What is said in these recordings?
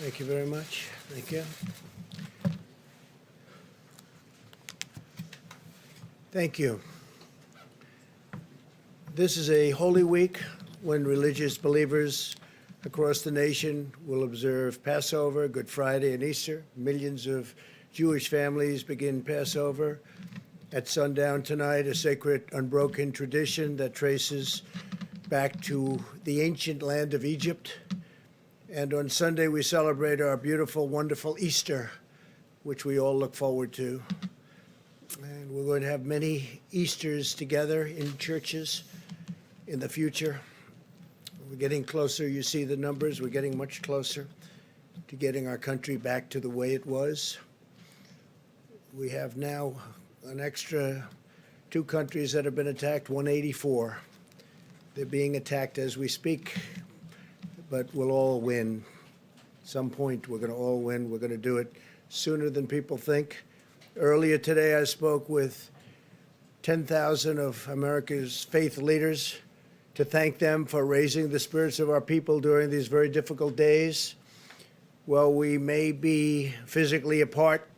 Thank you very much. Thank you. Thank you. This is a holy week when religious believers across the nation will observe Passover, Good Friday, and Easter. Millions of Jewish families begin Passover at sundown tonight, a sacred, unbroken tradition that traces back to the ancient land of Egypt. And on Sunday, we celebrate our beautiful, wonderful Easter, which we all look forward to. And we're going to have many Easters together in churches in the future. We're getting closer. You see the numbers. We're getting much closer to getting our country back to the way it was. We have now an extra 2 countries that have been attacked, 184. They're being attacked as we speak, but we'll all win. At some point, we're going to all win. We're going to do it sooner than people think. Earlier today, I spoke with 10,000 of America's faith leaders to thank them for raising the spirits of our people during these very difficult days. While we may be physically apart,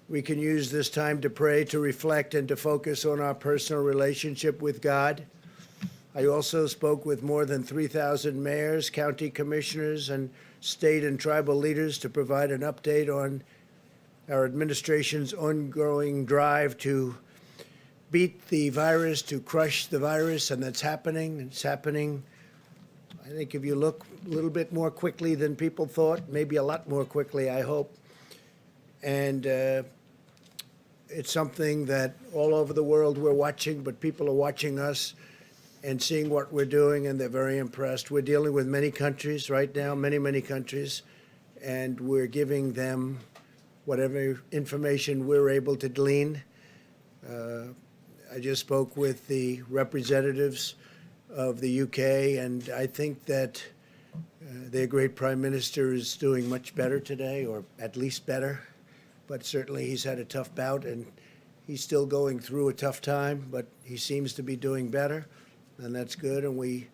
we can use this time to pray, to reflect, and to focus on our personal relationship with God. I also spoke with more than 3,000 mayors, county commissioners, and state and tribal leaders to provide an update on our administration's ongoing drive to beat the virus, to crush the virus, and that's happening. It's happening, I think, if you look a little bit more quickly than people thought, maybe a lot more quickly, I hope. And it's something that all over the world we're watching, but people are watching us and seeing what we're doing, and they're very impressed. We're dealing with many countries right now, many countries, and we're giving them whatever information we're able to glean. I just spoke with the representatives of the UK, and I think that their great prime minister is doing much better today, or at least better. But certainly he's had a tough bout, and he's still going through a tough time, but he seems to be doing better, and that's good. And we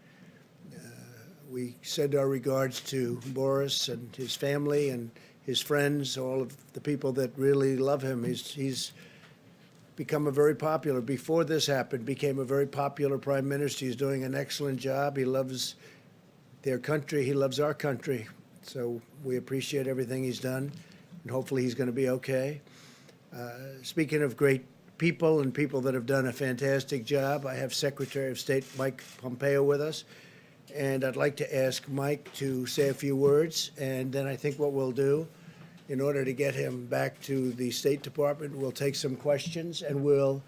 send our regards to Boris and his family and his friends, all of the people that really love him. He's become a very popular, before this happened, became a very popular prime minister. He's doing an excellent job. He loves their country. He loves our country. So we appreciate everything he's done, and hopefully he's going to be okay. Speaking of great people and people that have done a fantastic job, I have Secretary of State Mike Pompeo with us, and I'd like to ask Mike to say a few words, and then I think what we'll do, in order to get him back to the State Department, we'll take some questions, and we'll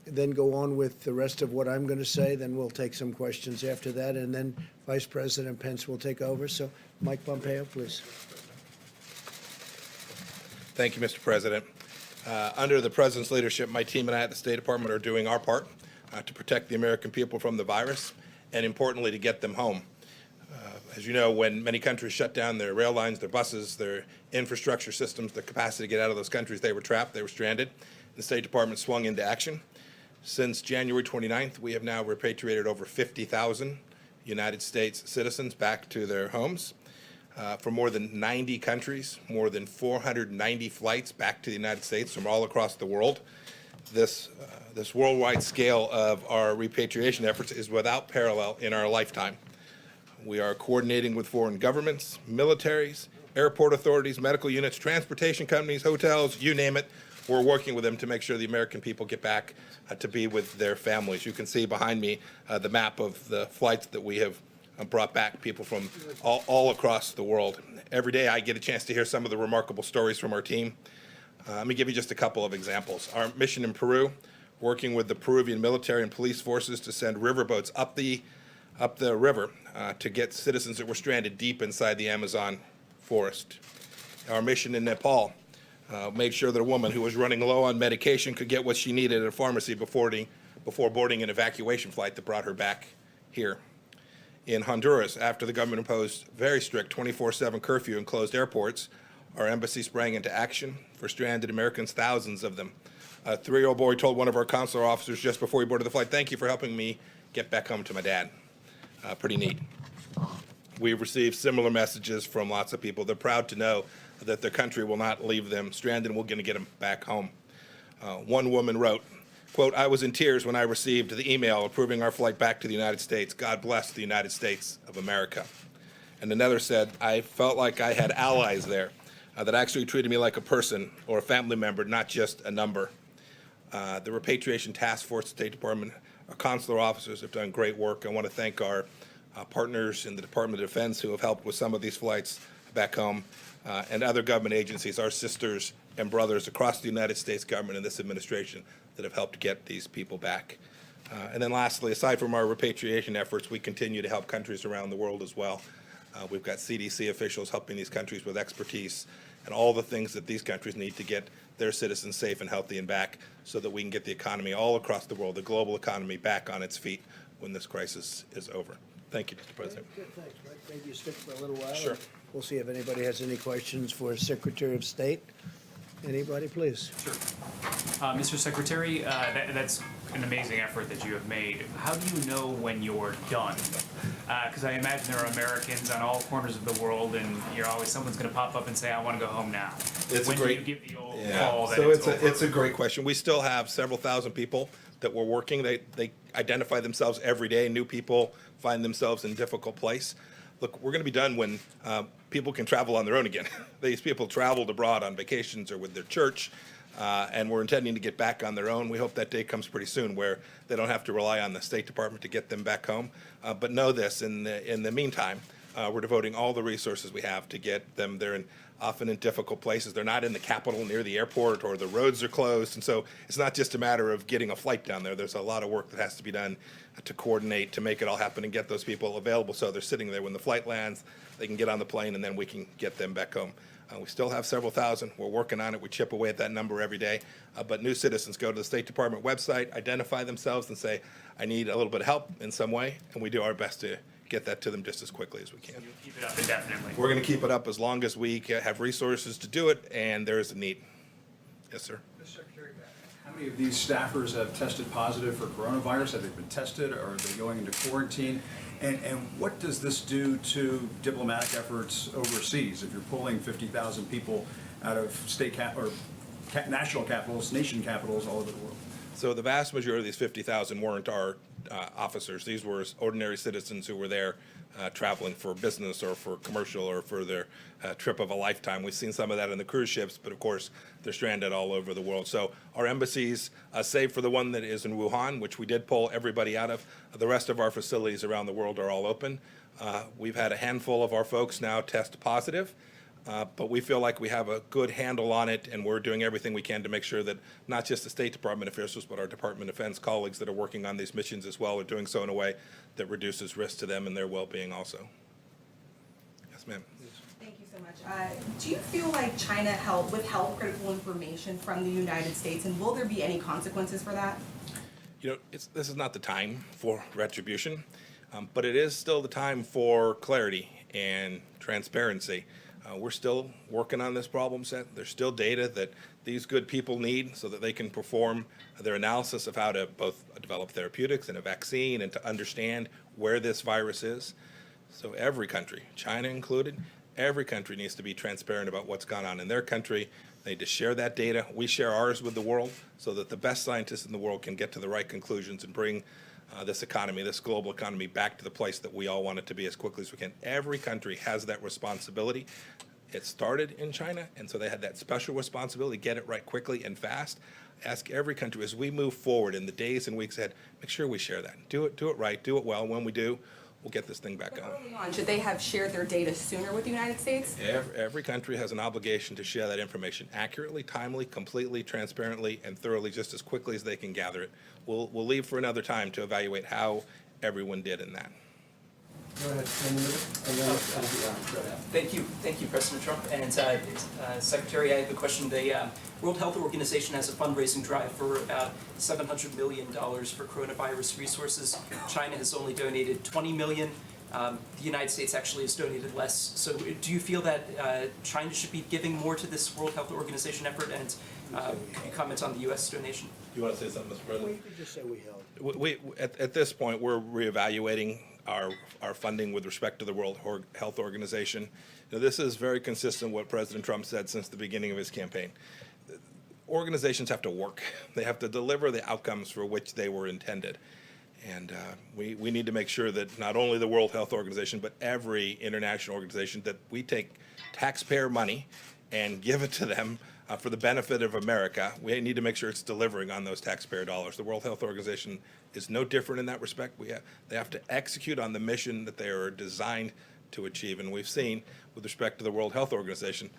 then go on with the rest of what I'm going to say. Then we'll take some questions after that, and then Vice President Pence will take over. So, Mike Pompeo, please. Thank you, Mr. President. Under the President's leadership, my team and I at the State Department are doing our part to protect the American people from the virus, and importantly, to get them home. As you know, when many countries shut down their rail lines, their buses, their infrastructure systems, their capacity to get out of those countries, they were trapped, they were stranded. The State Department swung into action. Since January 29th, we have now repatriated over 50,000 United States citizens back to their homes. From more than 90 countries, more than 490 flights back to the United States from all across the world. This worldwide scale of our repatriation efforts is without parallel in our lifetime. We are coordinating with foreign governments, militaries, airport authorities, medical units, transportation companies, hotels, you name it. We're working with them to make sure the American people get back to be with their families. You can see behind me the map of the flights that we have brought back people from all across the world. Every day I get a chance to hear some of the remarkable stories from our team. Let me give you just a couple of examples. Our mission in Peru, working with the Peruvian military and police forces to send riverboats up the river to get citizens that were stranded deep inside the Amazon forest. Our mission in Nepal made sure that a woman who was running low on medication could get what she needed at a pharmacy before boarding an evacuation flight that brought her back here. In Honduras, after the government imposed very strict 24/7 curfew and closed airports, our embassy sprang into action for stranded Americans, thousands of them. A 3-year-old boy told one of our consular officers just before he boarded the flight, "Thank you for helping me get back home to my dad." Pretty neat. We've received similar messages from lots of people. They're proud to know that their country will not leave them stranded, and we're going to get them back home. One woman wrote, quote, "I was in tears when I received the email approving our flight back to the United States. God bless the United States of America." And another said, "I felt like I had allies there that actually treated me like a person or a family member, not just a number." The Repatriation Task Force, State Department, our consular officers have done great work. I want to thank our partners in the Department of Defense who have helped with some of these flights back home, and other government agencies, our sisters and brothers across the United States government and this administration that have helped get these people back. And then lastly, aside from our repatriation efforts, we continue to help countries around the world as well. We've got CDC officials helping these countries with expertise and all the things that these countries need to get their citizens safe and healthy and back so that we can get the economy all across the world, the global economy, back on its feet when this crisis is over. Thank you, Mr. President. Good, thanks, Mike. Maybe you stick for a little while. Sure. We'll see if anybody has any questions for Secretary of State. Anybody, please? Sure. Mr. Secretary, that's an amazing effort that you have made. How do you know when you're done? Because I imagine there are Americans on all corners of the world, and you're always someone's going to pop up and say, "I want to go home now." It's when a great, do you give the old yeah. call that So it's over? it's a great question. We still have several thousand people that we're working. They identify themselves every day. New people find themselves in a difficult place. Look, we're going to be done when people can travel on their own again. These people traveled abroad on vacations or with their church, and we're intending to get back on their own. We hope that day comes pretty soon where they don't have to rely on the State Department to get them back home. But know this, in the meantime, we're devoting all the resources we have to get them there, often in difficult places. They're not in the capital near the airport, or the roads are closed. And so it's not just a matter of getting a flight down there. There's a lot of work that has to be done to coordinate, to make it all happen and get those people available so they're sitting there when the flight lands, they can get on the plane, and then we can get them back home. We still have several thousand. We're working on it. We chip away at that number every day. But new citizens go to the State Department website, identify themselves, and say, "I need a little bit of help in some way," and we do our best to get that to them just as quickly as we can. You'll keep it up indefinitely. We're going to keep it up as long as we have resources to do it, and there is a need. Yes, sir. Mr. Secretary, how many of these staffers have tested positive for coronavirus? Have they been tested, or are they going into quarantine? And what does this do to diplomatic efforts overseas if you're pulling 50,000 people out of national capitals, nation capitals all over the world? So the vast majority of these 50,000 weren't our officers. These were ordinary citizens who were there traveling for business or for commercial or for their trip of a lifetime. We've seen some of that in the cruise ships, but of course they're stranded all over the world. So our embassies, save for the one that is in Wuhan, which we did pull everybody out of, the rest of our facilities around the world are all open. We've had a handful of our folks now test positive. But we feel like we have a good handle on it, and we're doing everything we can to make sure that not just the State Department officials, but our Department of Defense colleagues that are working on these missions as well are doing so in a way that reduces risk to them and their well-being also. Yes, ma'am. Thank you so much. Do you feel like China withheld critical information from the United States, and will there be any consequences for that? You know, this is not the time for retribution, but it is still the time for clarity and transparency. We're still working on this problem set. There's still data that these good people need so that they can perform their analysis of how to both develop therapeutics and a vaccine and to understand where this virus is. So every country, China included, every country needs to be transparent about what's gone on in their country. They need to share that data. We share ours with the world so that the best scientists in the world can get to the right conclusions and bring this economy, this global economy, back to the place that we all want it to be as quickly as we can. Every country has that responsibility. It started in China, and so they had that special responsibility to get it right quickly and fast. Ask every country as we move forward in the days and weeks ahead, make sure we share that. Do it right, do it well. When we do, we'll get this thing back But on. early on, should they have shared their data sooner with the United States? Every country has an obligation to share that information accurately, timely, completely, transparently, and thoroughly, just as quickly as they can gather it. We'll leave for another time to evaluate how everyone did in that. Go ahead, Thank you, President Trump. And Secretary, I have a question. The World Health Organization has a fundraising drive for about $700 million for coronavirus resources. China has only donated $20 million. The United States actually has donated less. So do you feel that China should be giving more to this World Health Organization effort? And could you comment on the U.S. donation? You want to say something, Mr. President? You could just say we held. At this point, we're reevaluating our funding with respect to the World Health Organization. You know, this is very consistent with what President Trump said since the beginning of his campaign. Organizations have to work. They have to deliver the outcomes for which they were intended. And we need to make sure that not only the World Health Organization, but every international organization, that we take taxpayer money and give it to them for the benefit of America. We need to make sure it's delivering on those taxpayer dollars. The World Health Organization is no different in that respect. They have to execute on the mission that they are designed to achieve. And we've seen, with respect to the World Health Organization,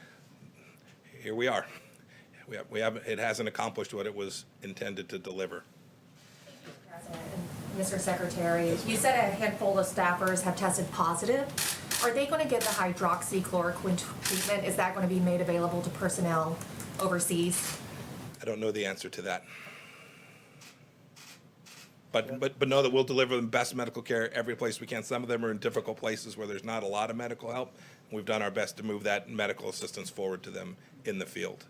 here we are. It hasn't accomplished what it was intended to deliver. President and Mr. Secretary, you said a handful of staffers have tested positive. Are they going to get the hydroxychloroquine treatment? Is that going to be made available to personnel overseas? I don't know the answer to that. But know that we'll deliver the best medical care every place we can. Some of them are in difficult places where there's not a lot of medical help. We've done our best to move that medical assistance forward to them in the field.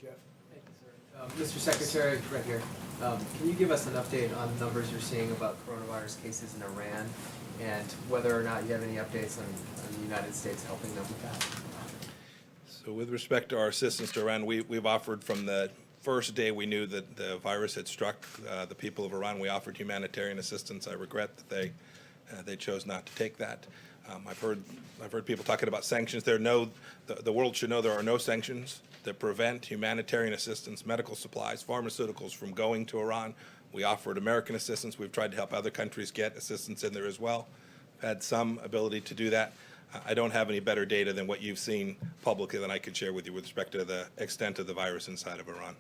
Jeff? Thank you, sir. Mr. Secretary, right here, can you give us an update on the numbers you're seeing about coronavirus cases in Iran, and whether or not you have any updates on the United States helping them with that? So with respect to our assistance to Iran, we've offered from the first day we knew that the virus had struck the people of Iran, we offered humanitarian assistance. I regret that they chose not to take that. I've heard people talking about sanctions. The world should know there are no sanctions that prevent humanitarian assistance, medical supplies, pharmaceuticals from going to Iran. We offered American assistance. We've tried to help other countries get assistance in there as well. Had some ability to do that. I don't have any better data than what you've seen publicly than I could share with you with respect to the extent of the virus inside of Iran.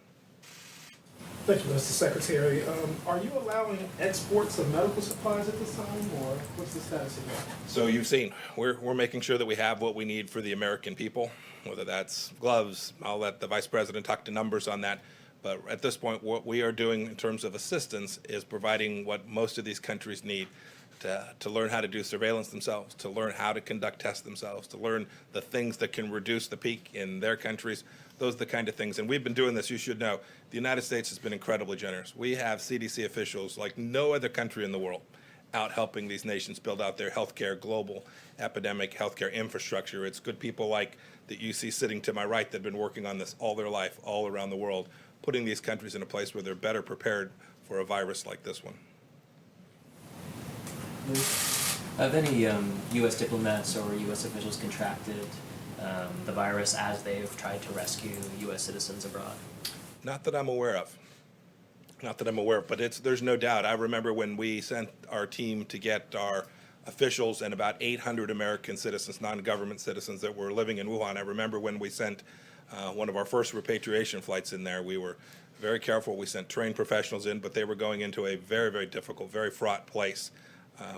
Thank you, Mr. Secretary. Are you allowing exports of medical supplies at this time, or what's the status of that? So you've seen, we're making sure that we have what we need for the American people, whether that's gloves. I'll let the Vice President talk to numbers on that. But at this point, what we are doing in terms of assistance is providing what most of these countries need to learn how to do surveillance themselves, to learn how to conduct tests themselves, to learn the things that can reduce the peak in their countries. Those are the kind of things. And we've been doing this, you should know. The United States has been incredibly generous. We have CDC officials like no other country in the world out helping these nations build out their healthcare, global epidemic healthcare infrastructure. It's good people like that you see sitting to my right that have been working on this all their life, all around the world, putting these countries in a place where they're better prepared for a virus like this one. Have any U.S. diplomats or U.S. officials contracted the virus as they've tried to rescue U.S. citizens abroad? Not that I'm aware of. Not that I'm aware of, but there's no doubt. I remember when we sent our team to get our officials and about 800 American citizens, non-government citizens that were living in Wuhan. I remember when we sent one of our first repatriation flights in there, we were very careful. We sent trained professionals in, but they were going into a very, very difficult, very fraught place.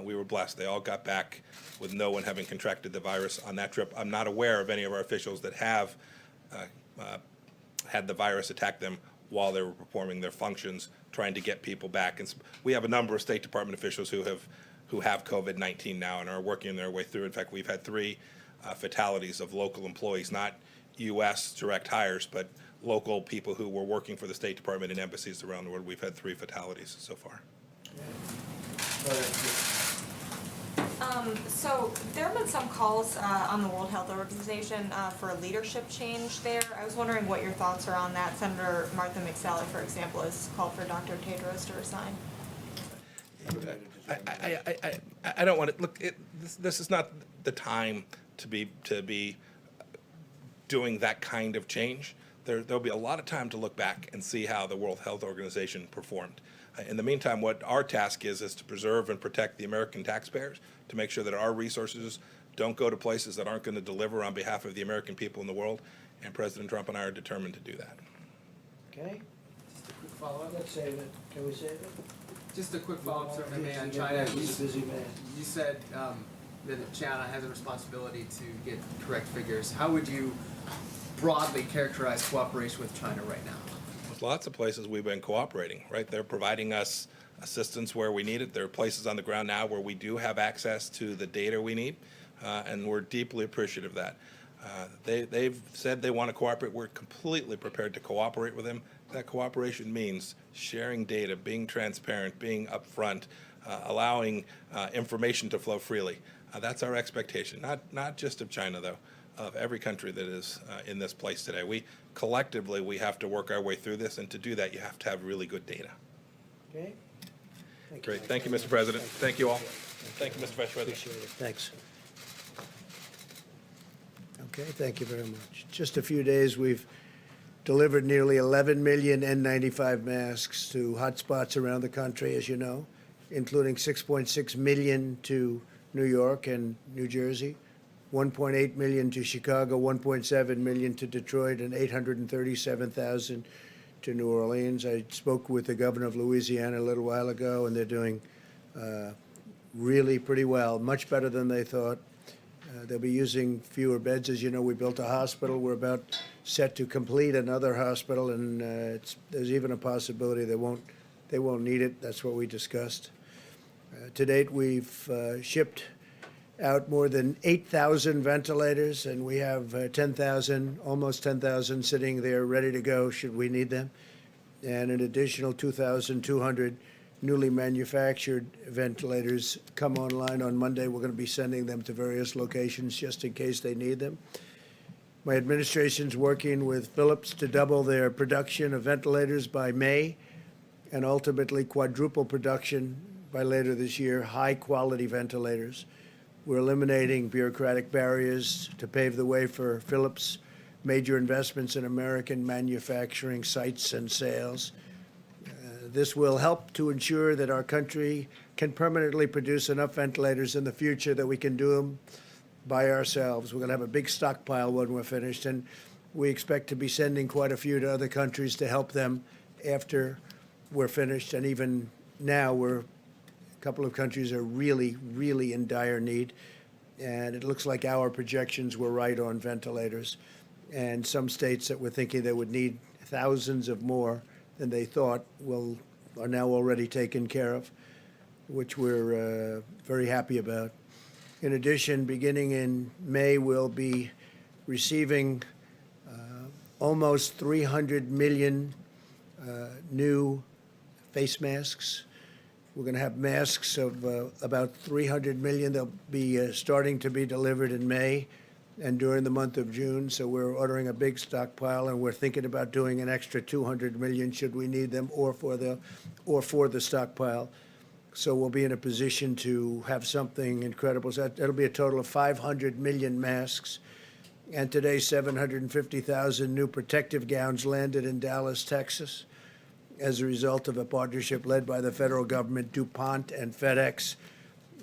We were blessed. They all got back with no one having contracted the virus on that trip. I'm not aware of any of our officials that have had the virus attack them while they were performing their functions, trying to get people back. And we have a number of State Department officials who have COVID-19 now and are working their way through. In fact, we've had 3 fatalities of local employees, not U.S. direct hires, but local people who were working for the State Department and embassies around the world. We've had 3 fatalities so far. So there have been some calls on the World Health Organization for a leadership change there. I was wondering what your thoughts are on that. Senator Martha McSally, for example, has called for Dr. Tedros to resign. I don't want to look. This is not the time to be doing that kind of change. There'll be a lot of time to look back and see how the World Health Organization performed. In the meantime, what our task is to preserve and protect the American taxpayers, to make sure that our resources don't go to places that aren't going to deliver on behalf of the American people in the world. And President Trump and I are determined to do that. Okay, Just a quick follow-up. let's save it. Can we save it? Just a quick follow-up, sir, if I may, on He's a China. busy man. You said that China has a responsibility to get correct figures. How would you broadly characterize cooperation with China right now? There's lots of places we've been cooperating, right? They're providing us assistance where we need it. There are places on the ground now where we do have access to the data we need, and we're deeply appreciative of that. They've said they want to cooperate. We're completely prepared to cooperate with them. That cooperation means sharing data, being transparent, being upfront, allowing information to flow freely. That's our expectation, not just of China, though, of every country that is in this place today. Collectively, we have to work our way through this, and to do that, you have to have really good data. Okay? Thank you. Great. Thank you, Mr. President. Thank you all. Thank you, Mr. Vice President. Appreciate it. Thanks. Okay, thank you very much. Just a few days, we've delivered nearly 11 million N95 masks to hotspots around the country, as you know, including 6.6 million to New York and New Jersey, 1.8 million to Chicago, 1.7 million to Detroit, and 837,000 to New Orleans. I spoke with the governor of Louisiana a little while ago, and they're doing really pretty well, much better than they thought. They'll be using fewer beds. As you know, we built a hospital. We're about set to complete another hospital, and there's even a possibility they won't need it. That's what we discussed. To date, we've shipped out more than 8,000 ventilators, and we have 10,000, almost 10,000 sitting there ready to go should we need them, and an additional 2,200 newly manufactured ventilators come online on Monday. We're going to be sending them to various locations just in case they need them. My administration's working with Philips to double their production of ventilators by May and ultimately quadruple production by later this year, high-quality ventilators. We're eliminating bureaucratic barriers to pave the way for Philips' major investments in American manufacturing sites and sales. This will help to ensure that our country can permanently produce enough ventilators in the future that we can do them by ourselves. We're going to have a big stockpile when we're finished, and we expect to be sending quite a few to other countries to help them after we're finished. And even now, a couple of countries are really, really in dire need, and it looks like our projections were right on ventilators. And some states that were thinking they would need thousands of more than they thought are now already taken care of, which we're very happy about. In addition, beginning in May, we'll be receiving almost 300 million new face masks. We're going to have masks of about 300 million. They'll be starting to be delivered in May and during the month of June. So we're ordering a big stockpile, and we're thinking about doing an extra 200 million should we need them, or for the stockpile. So we'll be in a position to have something incredible. So that'll be a total of 500 million masks. And today, 750,000 new protective gowns landed in Dallas, Texas, as a result of a partnership led by the federal government, DuPont, and FedEx.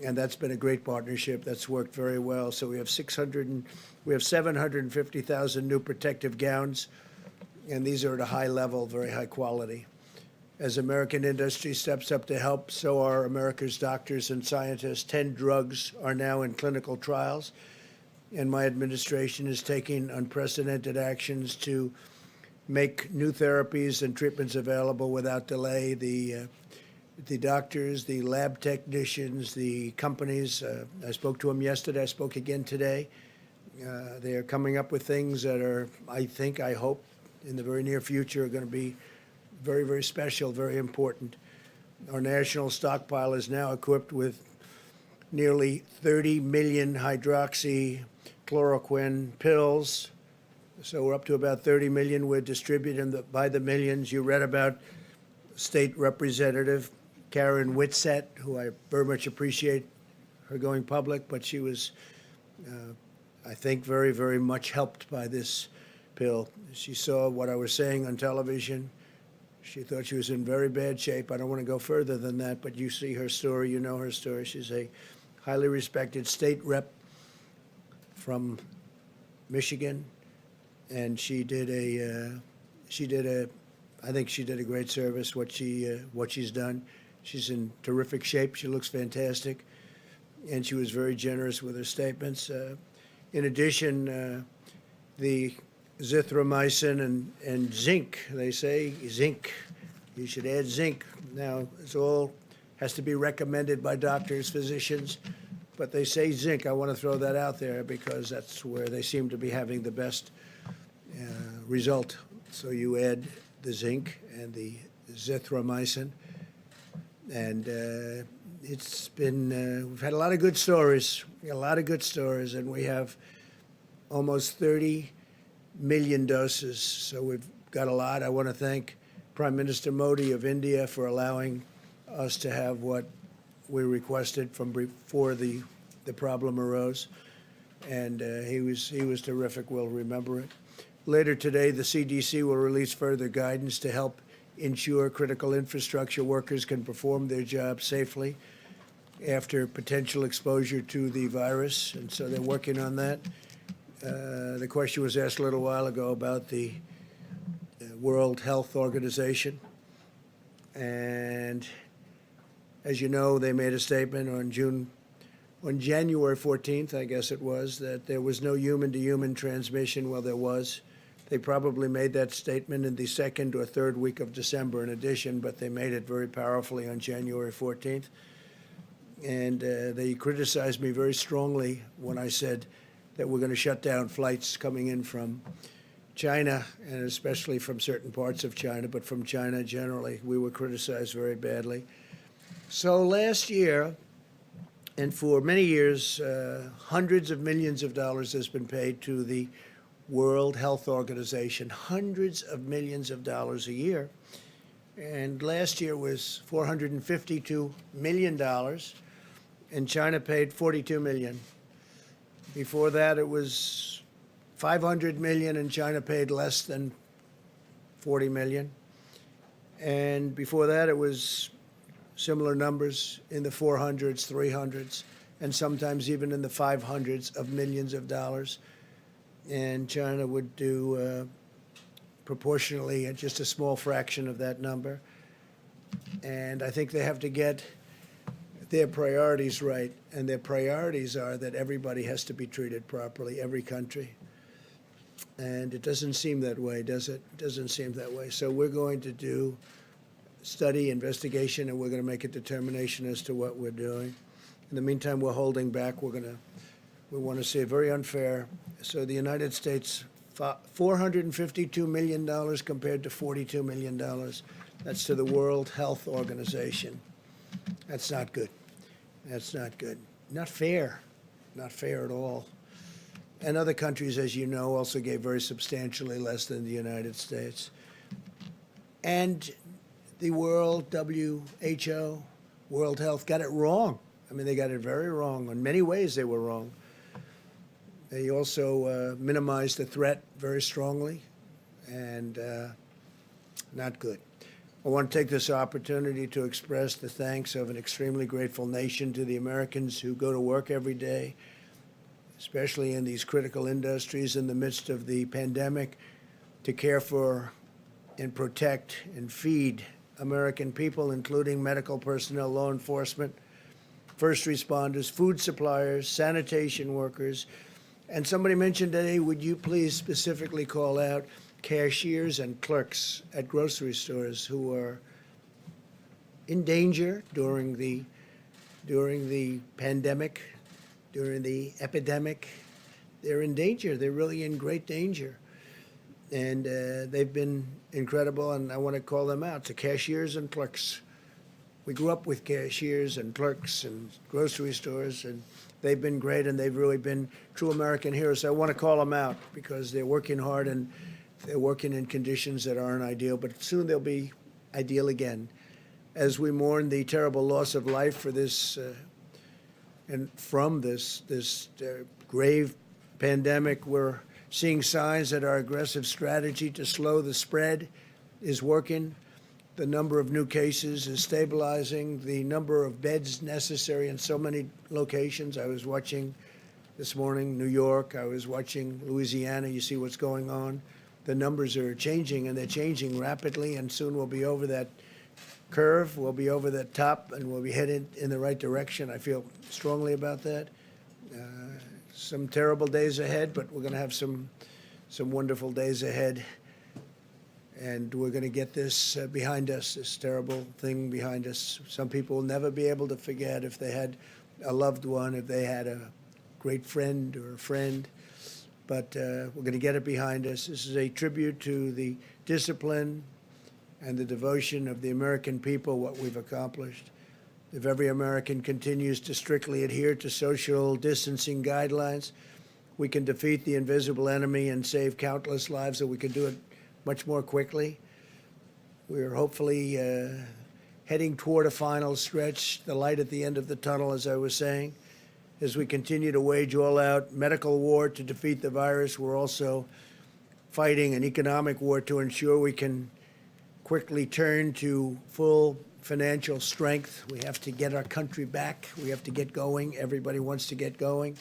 And that's been a great partnership. That's worked very well. So we have 750,000 new protective gowns, and these are at a high level, very high quality. As American industry steps up to help, so are America's doctors and scientists. 10 drugs are now in clinical trials, and my administration is taking unprecedented actions to make new therapies and treatments available without delay. The doctors, the lab technicians, the companies, I spoke to them yesterday, I spoke again today. They are coming up with things that are, I hope, in the very near future are going to be very, very special, very important. Our national stockpile is now equipped with nearly 30 million hydroxychloroquine pills. So we're up to about 30 million. We're distributing them by the millions. You read about State Representative Karen Whitsett, who I very much appreciate her going public, but she was, I think, very, very much helped by this pill. She saw what I was saying on television. She thought she was in very bad shape. I don't want to go further than that, but you see her story, you know her story. She's a highly respected state rep from Michigan, and I think she did a great service, what she's done. She's in terrific shape. She looks fantastic, and she was very generous with her statements. In addition, the azithromycin and zinc, they say zinc. You should add zinc. Now, it's all has to be recommended by doctors, physicians, but they say zinc. I want to throw that out there because that's where they seem to be having the best result. So you add the zinc and the azithromycin, and it's been, we've had a lot of good stories, and we have almost 30 million doses, so we've got a lot. I want to thank Prime Minister Modi of India for allowing us to have what we requested from before the problem arose, and he was terrific. We'll remember it. Later today, the CDC will release further guidance to help ensure critical infrastructure workers can perform their jobs safely after potential exposure to the virus, and so they're working on that. The question was asked a little while ago about the World Health Organization, and as you know, they made a statement on January 14th, I guess it was, that there was no human-to-human transmission. Well, there was. They probably made that statement in the second or third week of December in addition, but they made it very powerfully on January 14th. And they criticized me very strongly when I said that we're going to shut down flights coming in from China, and especially from certain parts of China, but from China generally. We were criticized very badly. So last year, and for many years, hundreds of millions of dollars has been paid to the World Health Organization, hundreds of millions of dollars a year. And last year was $452 million, and China paid $42 million. Before that, it was $500 million, and China paid less than $40 million. And before that, it was similar numbers in the 400s, 300s, and sometimes even in the 500s of millions of dollars. And China would do proportionally just a small fraction of that number. And I think they have to get their priorities right. And their priorities are that everybody has to be treated properly, every country. And it doesn't seem that way, does it? It doesn't seem that way. So we're going to do study, investigation, and we're going to make a determination as to what we're doing. In the meantime, we're holding back. We want to see it very unfair. So the United States, $452 million compared to $42 million. That's to the World Health Organization. That's not good. That's not good. Not fair. Not fair at all. And other countries, as you know, also gave very substantially less than the United States. And the World WHO, World Health, got it wrong. I mean, they got it very wrong. In many ways, they were wrong. They also minimized the threat very strongly, and not good. I want to take this opportunity to express the thanks of an extremely grateful nation to the Americans who go to work every day, especially in these critical industries in the midst of the pandemic, to care for and protect and feed American people, including medical personnel, law enforcement, first responders, food suppliers, sanitation workers. And somebody mentioned today, would you please specifically call out cashiers and clerks at grocery stores who are in danger during the pandemic, during the epidemic. They're in danger. They're really in great danger. And they've been incredible, and I want to call them out, to cashiers and clerks. We grew up with cashiers and clerks and grocery stores, and they've been great, and they've really been true American heroes. So I want to call them out because they're working hard, and they're working in conditions that aren't ideal, but soon they'll be ideal again. As we mourn the terrible loss of life for this and from this grave pandemic, we're seeing signs that our aggressive strategy to slow the spread is working. The number of new cases is stabilizing. The number of beds necessary in so many locations. I was watching this morning New York. I was watching Louisiana. You see what's going on. The numbers are changing, and they're changing rapidly, and soon we'll be over that curve. We'll be over that top, and we'll be headed in the right direction. I feel strongly about that. Some terrible days ahead, but we're going to have some wonderful days ahead. And we're going to get this behind us, this terrible thing behind us. Some people will never be able to forget if they had a loved one, if they had a great friend or a friend. But we're going to get it behind us. This is a tribute to the discipline and the devotion of the American people, what we've accomplished. if every American continues to strictly adhere to social distancing guidelines, we can defeat the invisible enemy and save countless lives, and we can do it much more quickly. We're hopefully heading toward a final stretch, the light at the end of the tunnel, as I was saying. As we continue to wage all-out medical war to defeat the virus, we're also fighting an economic war to ensure we can quickly turn to full financial strength. We have to get our country back. We have to get going. Everybody wants to get going.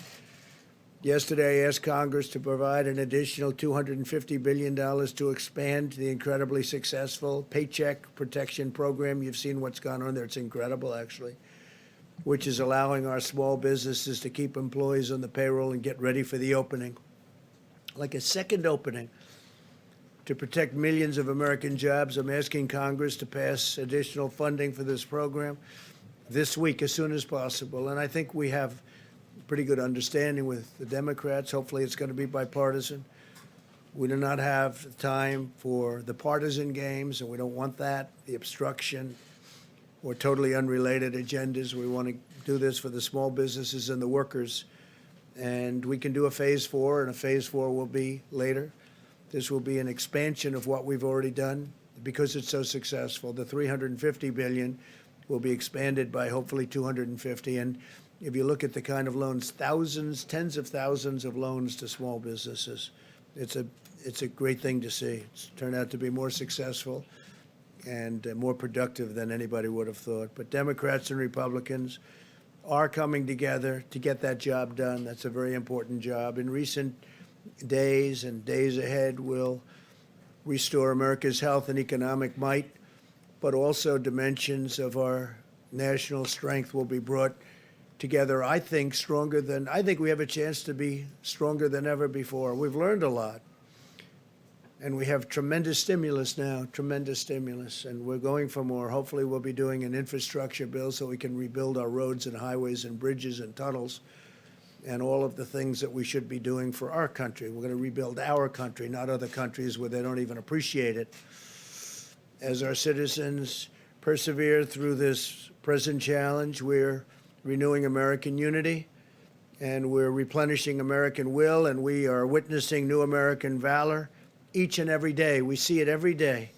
Yesterday, I asked Congress to provide an additional $250 billion to expand the incredibly successful Paycheck Protection Program. You've seen what's gone on there. It's incredible, actually, which is allowing our small businesses to keep employees on the payroll and get ready for the opening. Like a second opening to protect millions of American jobs, I'm asking Congress to pass additional funding for this program this week as soon as possible. And I think we have pretty good understanding with the Democrats. Hopefully it's going to be bipartisan. We do not have time for the partisan games, and we don't want that, the obstruction or totally unrelated agendas. We want to do this for the small businesses and the workers. And we can do a phase 4, and a phase 4 will be later. This will be an expansion of what we've already done because it's so successful. The $350 billion will be expanded by hopefully $250. And if you look at the kind of loans, thousands, tens of thousands of loans to small businesses, it's a great thing to see. It's turned out to be more successful and more productive than anybody would have thought. But Democrats and Republicans are coming together to get that job done. That's a very important job. In recent days and days ahead, we'll restore America's health and economic might, but also dimensions of our national strength will be brought together, I think we have a chance to be stronger than ever before. We've learned a lot. And we have tremendous stimulus now, tremendous stimulus, and we're going for more. Hopefully we'll be doing an infrastructure bill so we can rebuild our roads and highways and bridges and tunnels and all of the things that we should be doing for our country. We're going to rebuild our country, not other countries where they don't even appreciate it. As our citizens persevere through this present challenge, we're renewing American unity, and we're replenishing American will, and we are witnessing new American valor each and every day. We see it every day.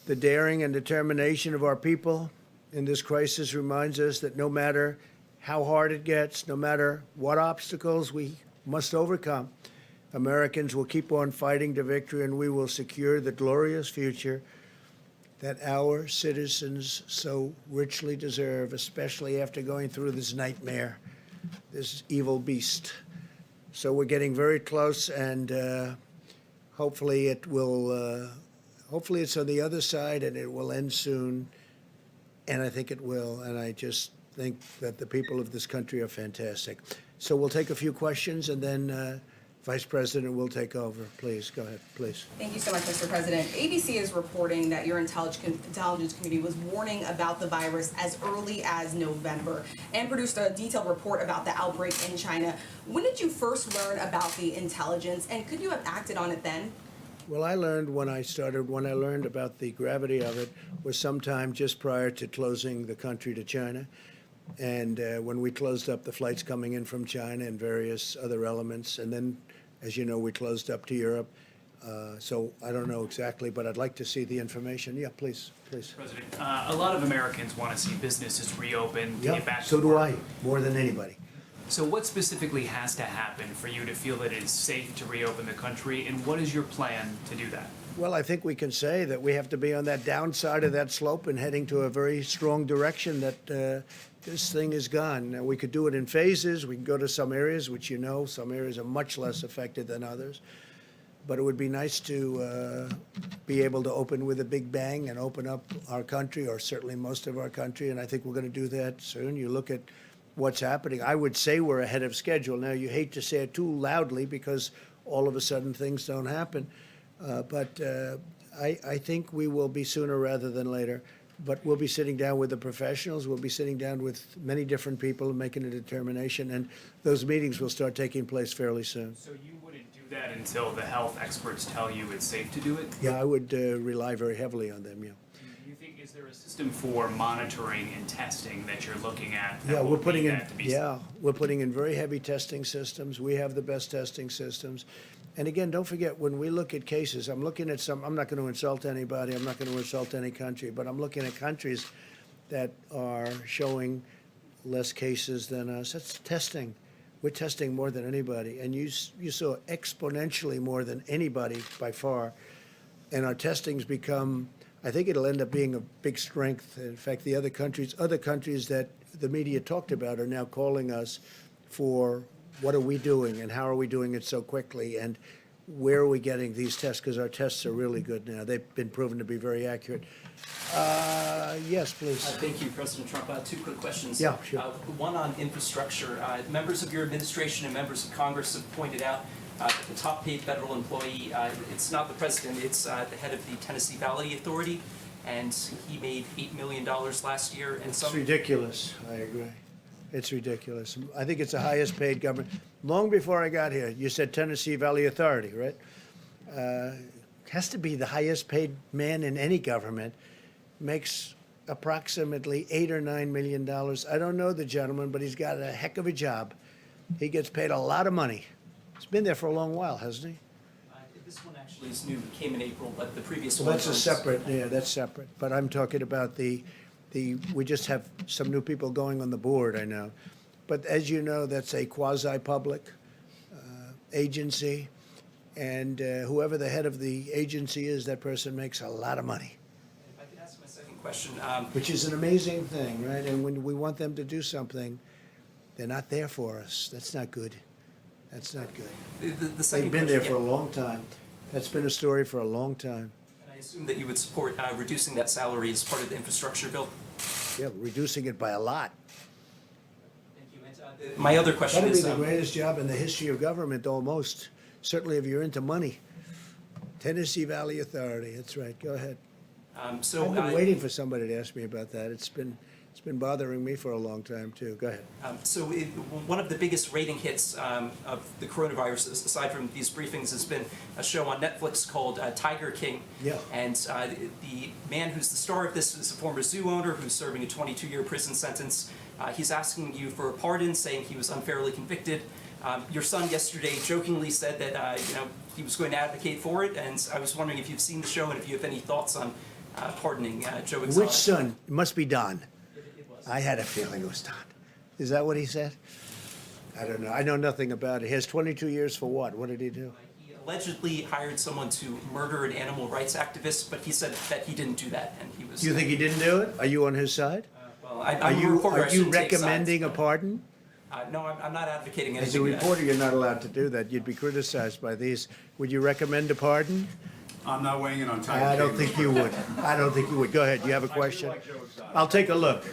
The daring and determination of our people in this crisis reminds us that no matter how hard it gets, no matter what obstacles we must overcome, Americans will keep on fighting to victory, and we will secure the glorious future that our citizens so richly deserve, especially after going through this nightmare, this evil beast. So we're getting very close, and hopefully it will, hopefully it's on the other side and it will end soon, and I think it will, and I just think that the people of this country are fantastic. So we'll take a few questions, and then Vice President will take over. Please, go ahead, please. Thank you so much, Mr. President. ABC is reporting that your intelligence committee was warning about the virus as early as November and produced a detailed report about the outbreak in China. When did you first learn about the intelligence, and could you have acted on it then? Well, I learned when I learned about the gravity of it was sometime just prior to closing the country to China. And when we closed up the flights coming in from China and various other elements, and then, as you know, we closed up to Europe. So I don't know exactly, but I'd like to see the information. Yeah, please, please. President, a lot of Americans want to see businesses reopen, to get back to so do work. I, more than anybody. So what specifically has to happen for you to feel that it is safe to reopen the country, and what is your plan to do that? Well, I think we can say that we have to be on that downside of that slope and heading to a very strong direction that this thing is gone. Now, we could do it in phases. We can go to some areas, which you know, some areas are much less affected than others. But it would be nice to be able to open with a big bang and open up our country, or certainly most of our country, and I think we're going to do that soon. You look at what's happening. I would say we're ahead of schedule. Now, you hate to say it too loudly because all of a sudden things don't happen. But I think we will be sooner rather than later. But we'll be sitting down with the professionals. We'll be sitting down with many different people and making a determination. And those meetings will start taking place fairly soon. So you wouldn't do that until the health experts tell you it's safe to do it? Yeah, I would rely very heavily on them, yeah. you think, is there a system for monitoring and testing that you're looking at? that Yeah, will we're lead putting in, that to be- we're putting in very heavy testing systems. We have the best testing systems. And again, don't forget, when we look at cases, I'm looking at some, I'm not going to insult anybody, I'm not going to insult any country, but I'm looking at countries that are showing less cases than us. That's testing. We're testing more than anybody. And you saw exponentially more than anybody by far. And our testing's become, I think it'll end up being a big strength. In fact, the other countries that the media talked about are now calling us for what are we doing and how are we doing it so quickly and where are we getting these tests, because our tests are really good now. They've been proven to be very accurate. Yes, please. Thank you, President Trump. Two quick questions. Yeah, sure. One on infrastructure. Members of your administration and members of Congress have pointed out that the top paid federal employee, it's not the president, it's the head of the Tennessee Valley Authority, and he made $8 million last year. And It's ridiculous. I agree. It's ridiculous. I think it's the highest paid government. Long before I got here, you said Tennessee Valley Authority, right? Has to be the highest paid man in any government. Makes approximately $8 or $9 million. I don't know the gentleman, but he's got a heck of a job. He gets paid a lot of money. He's been there for a long while, hasn't he? This one actually is new, it came in April, but the previous Well, one that's a was- separate, yeah, that's separate. But I'm talking about we just have some new people going on the board, I know. But as you know, that's a quasi-public agency. And whoever the head of the agency is, that person makes a lot of money, If I could ask my second question. which is an amazing thing, right? And when we want them to do something, they're not there for us. That's not good. That's not good. The second They've been there question- for a long time. That's been a story for a long time. And I assume that you would support reducing that salary as part of the infrastructure bill. Yeah, reducing it by a lot. Thank you. And, my other question That'd be is, the greatest job in the history of government, almost. Certainly if you're into money. Tennessee Valley Authority, that's right. Go ahead. so I've been waiting for somebody to ask me about that. It's been bothering me for a long time, too. Go ahead. one of the biggest rating hits of the coronavirus, aside from these briefings, has been a show on Netflix called Tiger King. Yeah. And the man who's the star of this is a former zoo owner who's serving a 22-year prison sentence. He's asking you for a pardon, saying he was unfairly convicted. Your son yesterday jokingly said that he was going to advocate for it, and I was wondering if you've seen the show and if you have any thoughts on pardoning Joe Exotic. Which son? It must be Don. I had a feeling it was Don. Is that what he said? I don't know. I know nothing about it. He has 22 years for what? What did he do? He allegedly hired someone to murder an animal rights activist, but he said that he didn't do that, and he was. Do you think he didn't do it? Are you on his side? Well, Are I'm a you reporter. I shouldn't take sides. recommending a pardon? No, I'm not advocating As a anything. reporter, you're not allowed to do that. You'd be criticized by these. Would you recommend a pardon? I'm not weighing in on Tiger I don't King. think you would. I don't think you would. Go ahead. You have a question? like Joe Exotic. I'll take a look.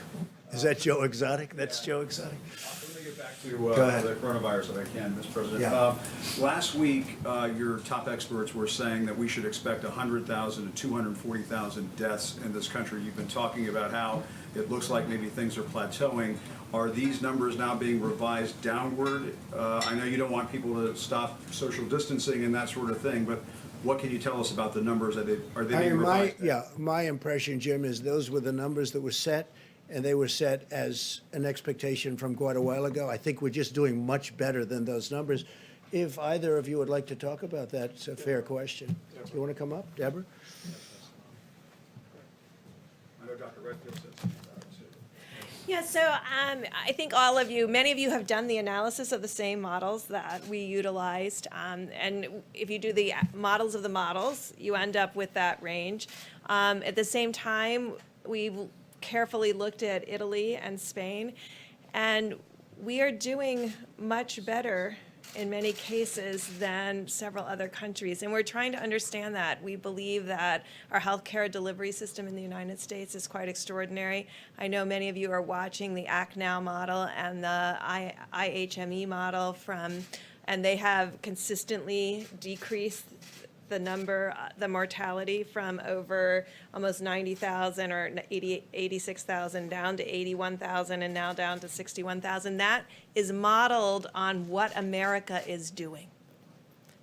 Is that Joe Exotic? That's Joe Exotic. Let me get back to Go ahead. the coronavirus if I can, Mr. President. Yeah. Last week, your top experts were saying that we should expect 100,000 to 240,000 deaths in this country. You've been talking about how it looks like maybe things are plateauing. Are these numbers now being revised downward? I know you don't want people to stop social distancing and that sort of thing, but what can you tell us about the numbers? Are they being revised? My impression, Jim, is those were the numbers that were set, and they were set as an expectation from quite a while ago. I think we're just doing much better than those numbers. If either of you would like to talk about that, it's a fair question. You want to come up, Deborah? I know Dr. Redfield said something about it too. Yeah, so I think many of you have done the analysis of the same models that we utilized. And if you do the models of the models, you end up with that range. At the same time, we carefully looked at Italy and Spain, and we are doing much better in many cases than several other countries. And we're trying to understand that. We believe that our healthcare delivery system in the United States is quite extraordinary. I know many of you are watching the Act Now model and the IHME model and they have consistently decreased the mortality from over almost 90,000 or 86,000 down to 81,000 and now down to 61,000. That is modeled on what America is doing.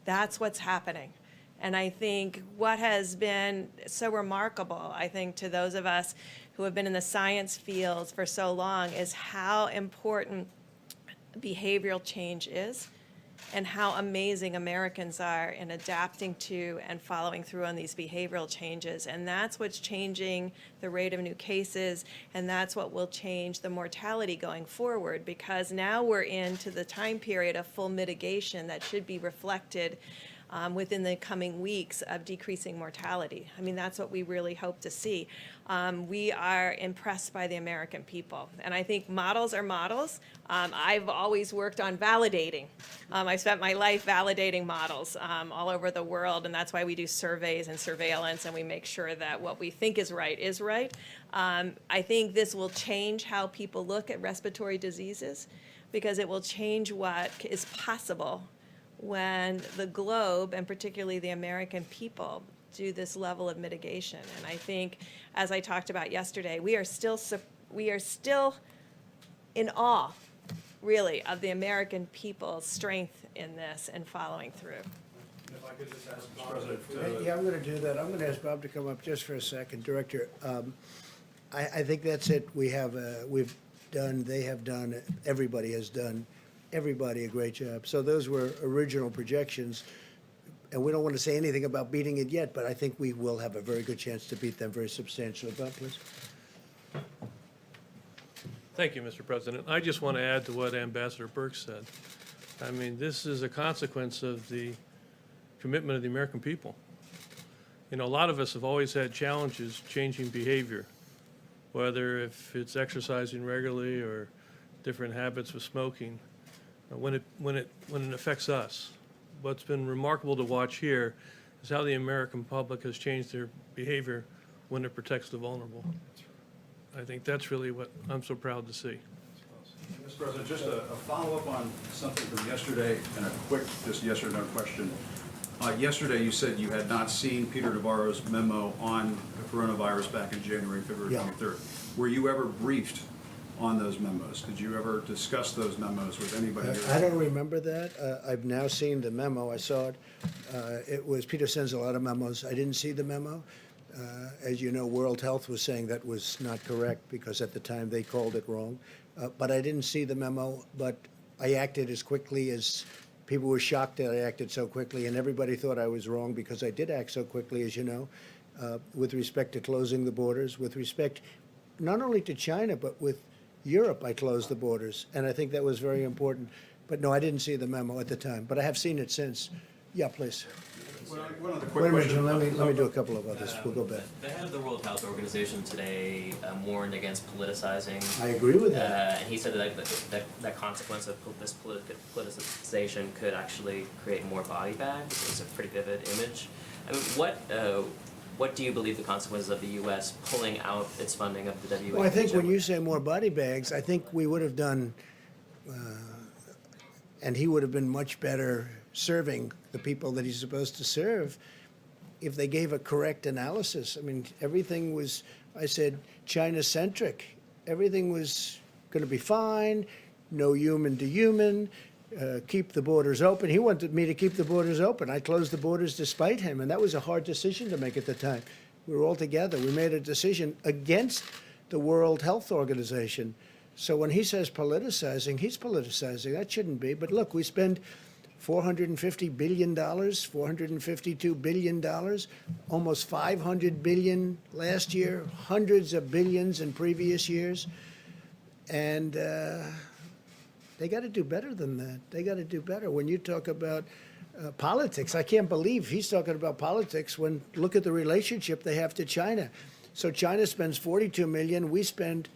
That's what's happening. And I think what has been so remarkable, I think, to those of us who have been in the science fields for so long is how important behavioral change is and how amazing Americans are in adapting to and following through on these behavioral changes. And that's what's changing the rate of new cases, and that's what will change the mortality going forward, because now we're into the time period of full mitigation that should be reflected within the coming weeks of decreasing mortality. I mean, that's what we really hope to see. We are impressed by the American people, and I think models are models. I've always worked on validating. I spent my life validating models all over the world, and that's why we do surveys and surveillance, and we make sure that what we think is right is right. I think this will change how people look at respiratory diseases, because it will change what is possible when the globe, and particularly the American people, do this level of mitigation. And I think, as I talked about yesterday, we are still in awe, really, of the American people's strength in this and following through. If I could just ask Mr. President. Yeah, I'm going to do that. I'm going to ask Bob to come up just for a second. Director, I think that's it. They have done, everybody has done, everybody a great job. So those were original projections, and we don't want to say anything about beating it yet, but I think we will have a very good chance to beat them very substantially. Bob, please. Thank you, Mr. President. I just want to add to what Ambassador Burke said. I mean, this is a consequence of the commitment of the American people. You know, a lot of us have always had challenges changing behavior, whether if it's exercising regularly or different habits with smoking, when it affects us. What's been remarkable to watch here is how the American public has changed their behavior when it protects the vulnerable. I think that's really what I'm so proud to see. Mr. President, just a follow-up on something from yesterday and a quick, just yes or no question. Yesterday, you said you had not seen Peter Navarro's memo on the coronavirus back in January, February 23rd. Were you ever briefed on those memos? Did you ever discuss those memos with anybody? I don't remember that. I've now seen the memo. I saw it. It was, Peter sends a lot of memos. I didn't see the memo. As you know, World Health was saying that was not correct because at the time they called it wrong. But I didn't see the memo, but I acted as quickly as people were shocked that I acted so quickly, and everybody thought I was wrong because I did act so quickly, as you know, with respect to closing the borders, with respect not only to China, but with Europe, I closed the borders, and I think that was very important. But no, I didn't see the memo at the time, but I have seen it since. Yeah, please. One other Wait quick a minute, question. John, let me do a couple of others. We'll go back. The head of the World Health Organization today warned against politicizing. I agree with that. And he said that consequence of this politicization could actually create more body bags. It's a pretty vivid image. I mean, what do you believe the consequences of the U.S. pulling out its funding of the WHO? Well, I think when you say more body bags, I think we would have done, and he would have been much better serving the people that he's supposed to serve if they gave a correct analysis. I mean, everything was, I said, China-centric. Everything was going to be fine, no human to human, keep the borders open. He wanted me to keep the borders open. I closed the borders despite him, and that was a hard decision to make at the time. We were all together. We made a decision against the World Health Organization. So when he says politicizing, he's politicizing. That shouldn't be. But look, we spend $450 billion, $452 billion, almost $500 billion last year, hundreds of billions in previous years. And they got to do better than that. They got to do better. When you talk about politics, I can't believe he's talking about politics when look at the relationship they have to China. So China spends $42 million, we spend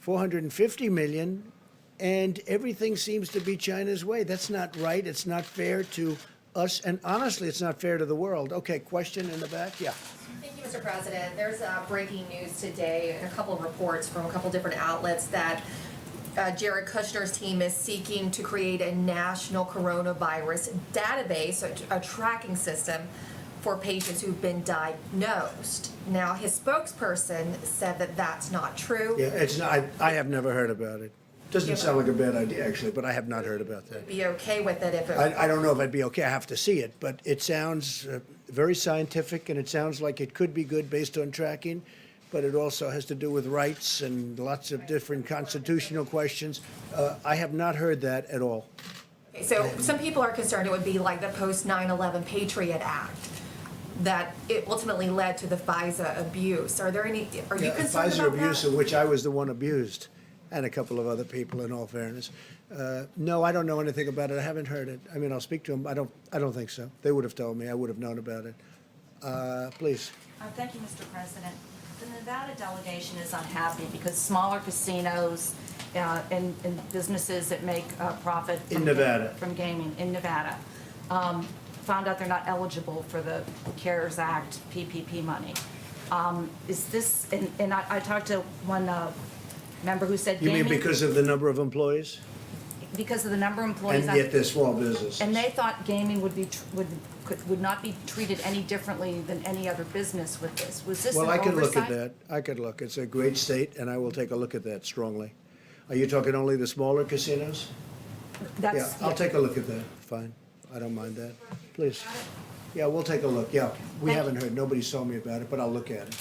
$450 million, and everything seems to be China's way. That's not right. It's not fair to us, and honestly, it's not fair to the world. Okay, question in the back? Yeah. Thank you, Mr. President. There's breaking news today and a couple of reports from a couple different outlets that Jared Kushner's team is seeking to create a national coronavirus database, a tracking system for patients who've been diagnosed. Now, his spokesperson said that that's not true. Yeah, it's not. I have never heard about it. Doesn't sound like a bad idea, actually, but I have not heard about that. Be okay with it if it. I don't know if I'd be okay. I have to see it, but it sounds very scientific, and it sounds like it could be good based on tracking, but it also has to do with rights and lots of different constitutional questions. I have not heard that at all. Okay, so some people are concerned it would be like the post 9/11 Patriot Act, that it ultimately led to the FISA abuse. Are you concerned Pfizer about abuse, that? of which I was the one abused, and a couple of other people, in all fairness. No, I don't know anything about it. I haven't heard it. I mean, I'll speak to them. I don't think so. They would have told me. I would have known about it. Please. Thank you, Mr. President. The Nevada delegation is unhappy because smaller casinos and businesses that make profit In Nevada. from gaming in Nevada found out they're not eligible for the CARES Act PPP money. Is this, and I talked to one member who said You gaming. mean because of the number of employees? Because of the number of employees. And yet they're small businesses. And they thought gaming would not be treated any differently than any other business with this. Was this an Well, I oversight? could look at that. I could look. It's a great state, and I will take a look at that strongly. Are you talking only the smaller casinos? Yeah, I'll take a look at that. Fine. I don't mind that. Please. Yeah, we'll take a look. Yeah, we haven't heard. Nobody told me about it, but I'll look at it.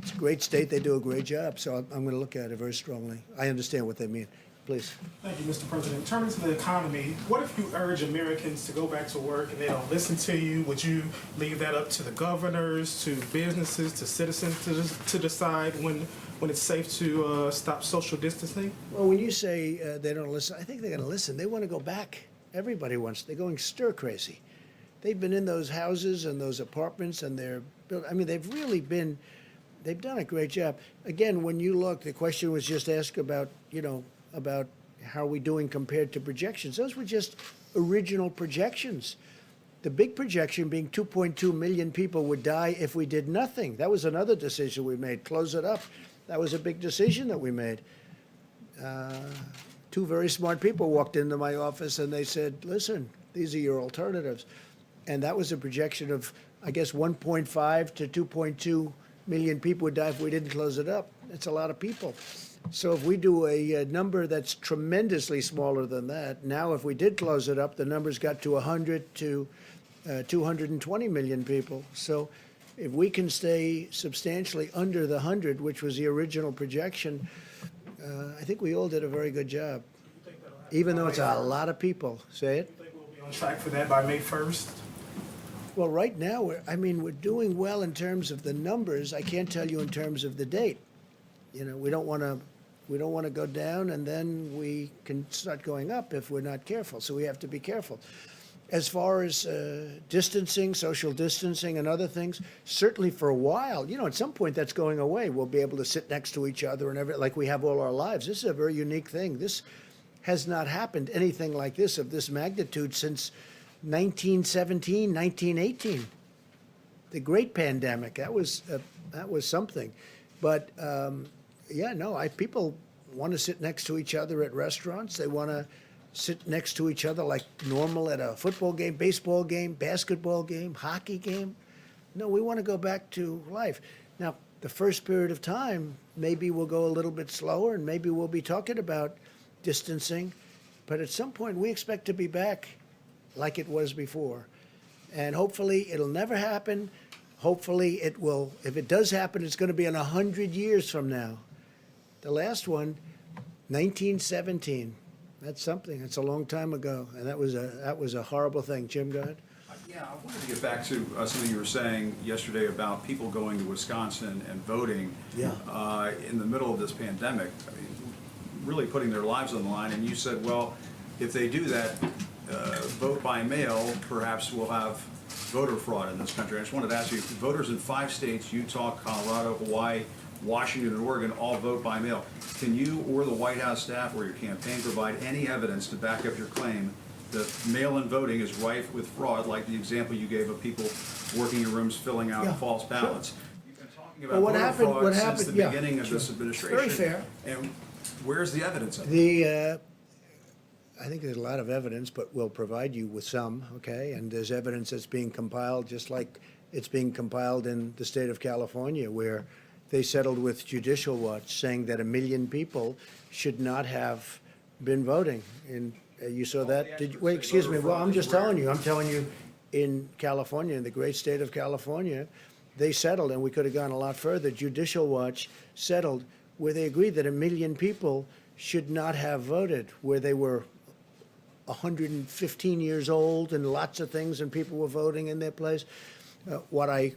It's a great state. They do a great job, so I'm going to look at it very strongly. I understand what they mean. Please. Thank you, Mr. President. Turning to the economy, what if you urge Americans to go back to work and they don't listen to you? Would you leave that up to the governors, to businesses, to citizens to decide when it's safe to stop social distancing? Well, when you say they don't listen, I think they're going to listen. They want to go back. Everybody wants. They're going stir crazy. They've been in those houses and those apartments, and they've really been. They've done a great job. Again, when you look, the question was just asked about, about how are we doing compared to projections. Those were just original projections. The big projection being 2.2 million people would die if we did nothing. That was another decision we made. Close it up. That was a big decision that we made. Two very smart people walked into my office and they said, listen, these are your alternatives. And that was a projection of, I guess, 1.5 to 2.2 million people would die if we didn't close it up. It's a lot of people. So if we do a number that's tremendously smaller than that, now if we did close it up, the numbers got to 100 to 220 million people. So if we can stay substantially under the 100, which was the original projection, I think we all did a very good job, even though it's a lot of people. Say it? Do you think we'll be on track for that by May 1st? Well, right now, we're doing well in terms of the numbers. I can't tell you in terms of the date. We don't want to go down, and then we can start going up if we're not careful. So we have to be careful. As far as distancing, social distancing, and other things, certainly for a while, at some point that's going away. We'll be able to sit next to each other and everything like we have all our lives. This is a very unique thing. This has not happened, anything like this of this magnitude, since 1917, 1918. The great pandemic, that was something. But people want to sit next to each other at restaurants. They want to sit next to each other like normal at a football game, baseball game, basketball game, hockey game. No, we want to go back to life. Now, the first period of time, maybe we'll go a little bit slower, and maybe we'll be talking about distancing. But at some point, we expect to be back like it was before. And hopefully, it'll never happen. Hopefully, it will. If it does happen, it's going to be in 100 years from now. The last one, 1917. That's something. It's a long time ago, and that was a horrible thing. Jim, go ahead. Yeah, I wanted to get back to something you were saying yesterday about people going to Wisconsin and voting in the middle of this pandemic, really putting their lives on the line. And you said, well, if they do that, vote by mail, perhaps we'll have voter fraud in this country. I just wanted to ask you, voters in 5 states, Utah, Colorado, Hawaii, Washington, and Oregon, all vote by mail. Can you or the White House staff or your campaign provide any evidence to back up your claim that mail-in voting is rife with fraud, like the example you gave of people working in rooms filling out false ballots? You've been talking about voter fraud since the beginning of this administration. Very fair. And where's the evidence of it? I think there's a lot of evidence, but we'll provide you with some, okay? And there's evidence that's being compiled, just like it's being compiled in the state of California, where they settled with Judicial Watch, saying that 1 million people should not have been voting. And you saw that? Did you, wait, excuse me. Well, I'm just telling you. I'm telling you, in California, in the great state of California, they settled, and we could have gone a lot further. Judicial Watch settled where they agreed that 1 million people should not have voted, where they were 115 years old and lots of things, and people were voting in their place. What I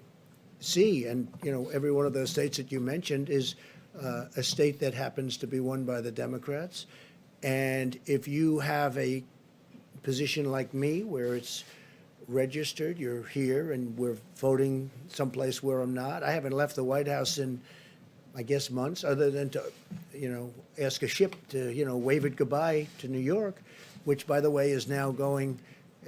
see, and every one of those states that you mentioned is a state that happens to be won by the Democrats. And if you have a position like me, where it's registered, you're here, and we're voting someplace where I'm not. I haven't left the White House in, I guess, months, other than to, ask a ship to, wave it goodbye to New York, which, by the way, is now going,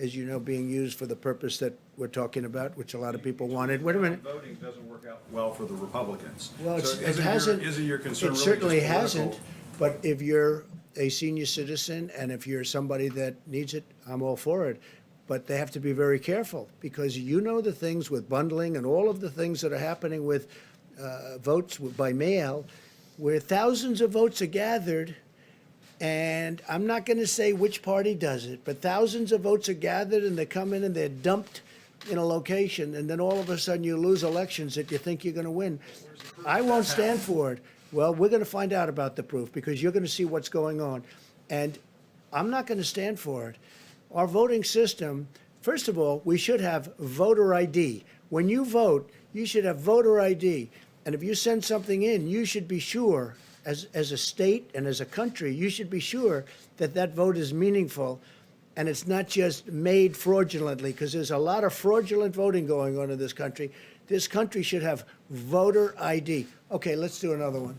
as you know, being used for the purpose that we're talking about, which a lot of people wanted. Wait a minute. Voting doesn't work out well for the Republicans. Well, So it hasn't. Isn't your concern It really certainly just hasn't. political? But if you're a senior citizen and if you're somebody that needs it, I'm all for it. But they have to be very careful, because the things with bundling and all of the things that are happening with votes by mail, where thousands of votes are gathered, and I'm not going to say which party does it, but thousands of votes are gathered and they come in and they're dumped in a location, and then all of a sudden you lose elections that you think you're going to win. I won't stand for it. Well, we're going to find out about the proof, because you're going to see what's going on. And I'm not going to stand for it. Our voting system, first of all, we should have voter ID. When you vote, you should have voter ID. And if you send something in, you should be sure, as a state and as a country, you should be sure that that vote is meaningful and it's not just made fraudulently, because there's a lot of fraudulent voting going on in this country. This country should have voter ID. Okay, let's do another one.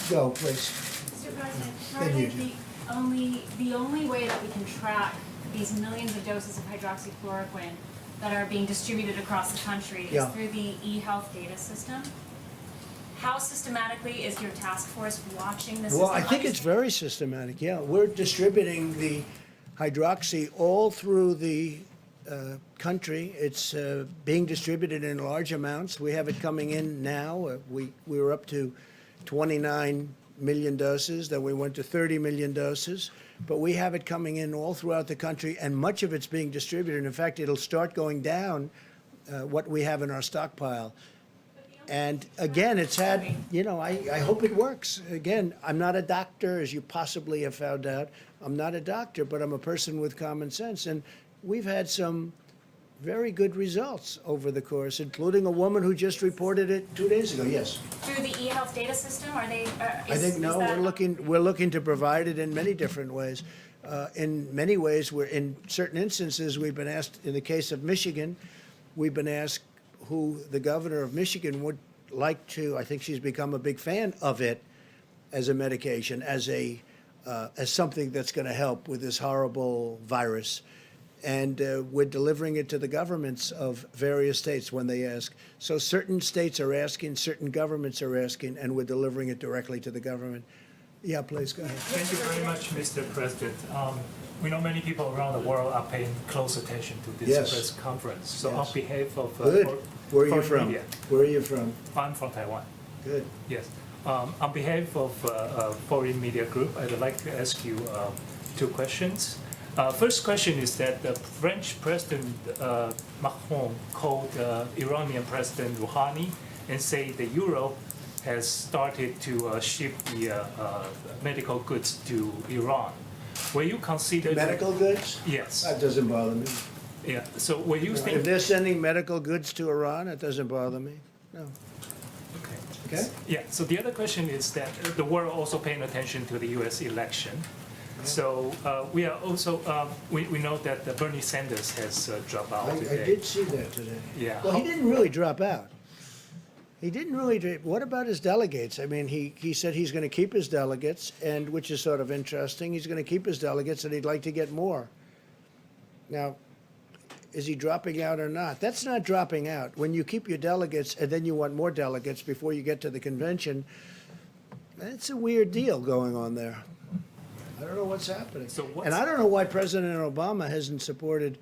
Go, please. Mr. President, Then you currently the only way that we can track these millions of doses of hydroxychloroquine that are being distributed across the country Yeah. is through the eHealth data system. How systematically is your task force watching the system? Well, I think it's very systematic, yeah. We're distributing the hydroxy all through the country. It's being distributed in large amounts. We have it coming in now. We were up to 29 million doses, then we went to 30 million doses. But we have it coming in all throughout the country, and much of it's being distributed. In fact, it'll start going down, what we have in our stockpile. And again, it's had, I hope it works. Again, I'm not a doctor, as you possibly have found out. I'm not a doctor, but I'm a person with common sense. And we've had some very good results over the course, including a woman who just reported it 2 days ago. Yes. Through the eHealth data system, are they? I think no. We're looking to provide it in many different ways. In many ways, in certain instances, we've been asked. In the case of Michigan, we've been asked who the governor of Michigan would like to. I think she's become a big fan of it as a medication, as something that's going to help with this horrible virus. And we're delivering it to the governments of various states when they ask. So certain states are asking, certain governments are asking, and we're delivering it directly to the government. Yeah, please, go ahead. Thank you very much, Mr. President. We know many people around the world are paying close attention to this Yes. press conference. So Yes. on behalf of Good. Where are you foreign from? media, Where are you from? I'm from Taiwan. Good. Yes. On behalf of Foreign Media Group, I'd like to ask you two questions. First question is that the French President Macron called Iranian President Rouhani and say that Europe has started to ship the medical goods to Iran. Will you consider Medical goods? Yes. That doesn't bother me. Yeah. So will you think? If they're sending medical goods to Iran, it doesn't bother me. No. Okay. Yeah, so the other question is that the world also paying attention to the U.S. election. So we are also, we know that Bernie Sanders has dropped out I today. did see that today. Yeah. Well, he didn't really drop out. He didn't really. What about his delegates? I mean, he said he's going to keep his delegates, and which is sort of interesting. He's going to keep his delegates, and he'd like to get more. Now, is he dropping out or not? That's not dropping out. When you keep your delegates and then you want more delegates before you get to the convention, that's a weird deal going on there. I don't know what's happening. And I don't know why President Obama hasn't supported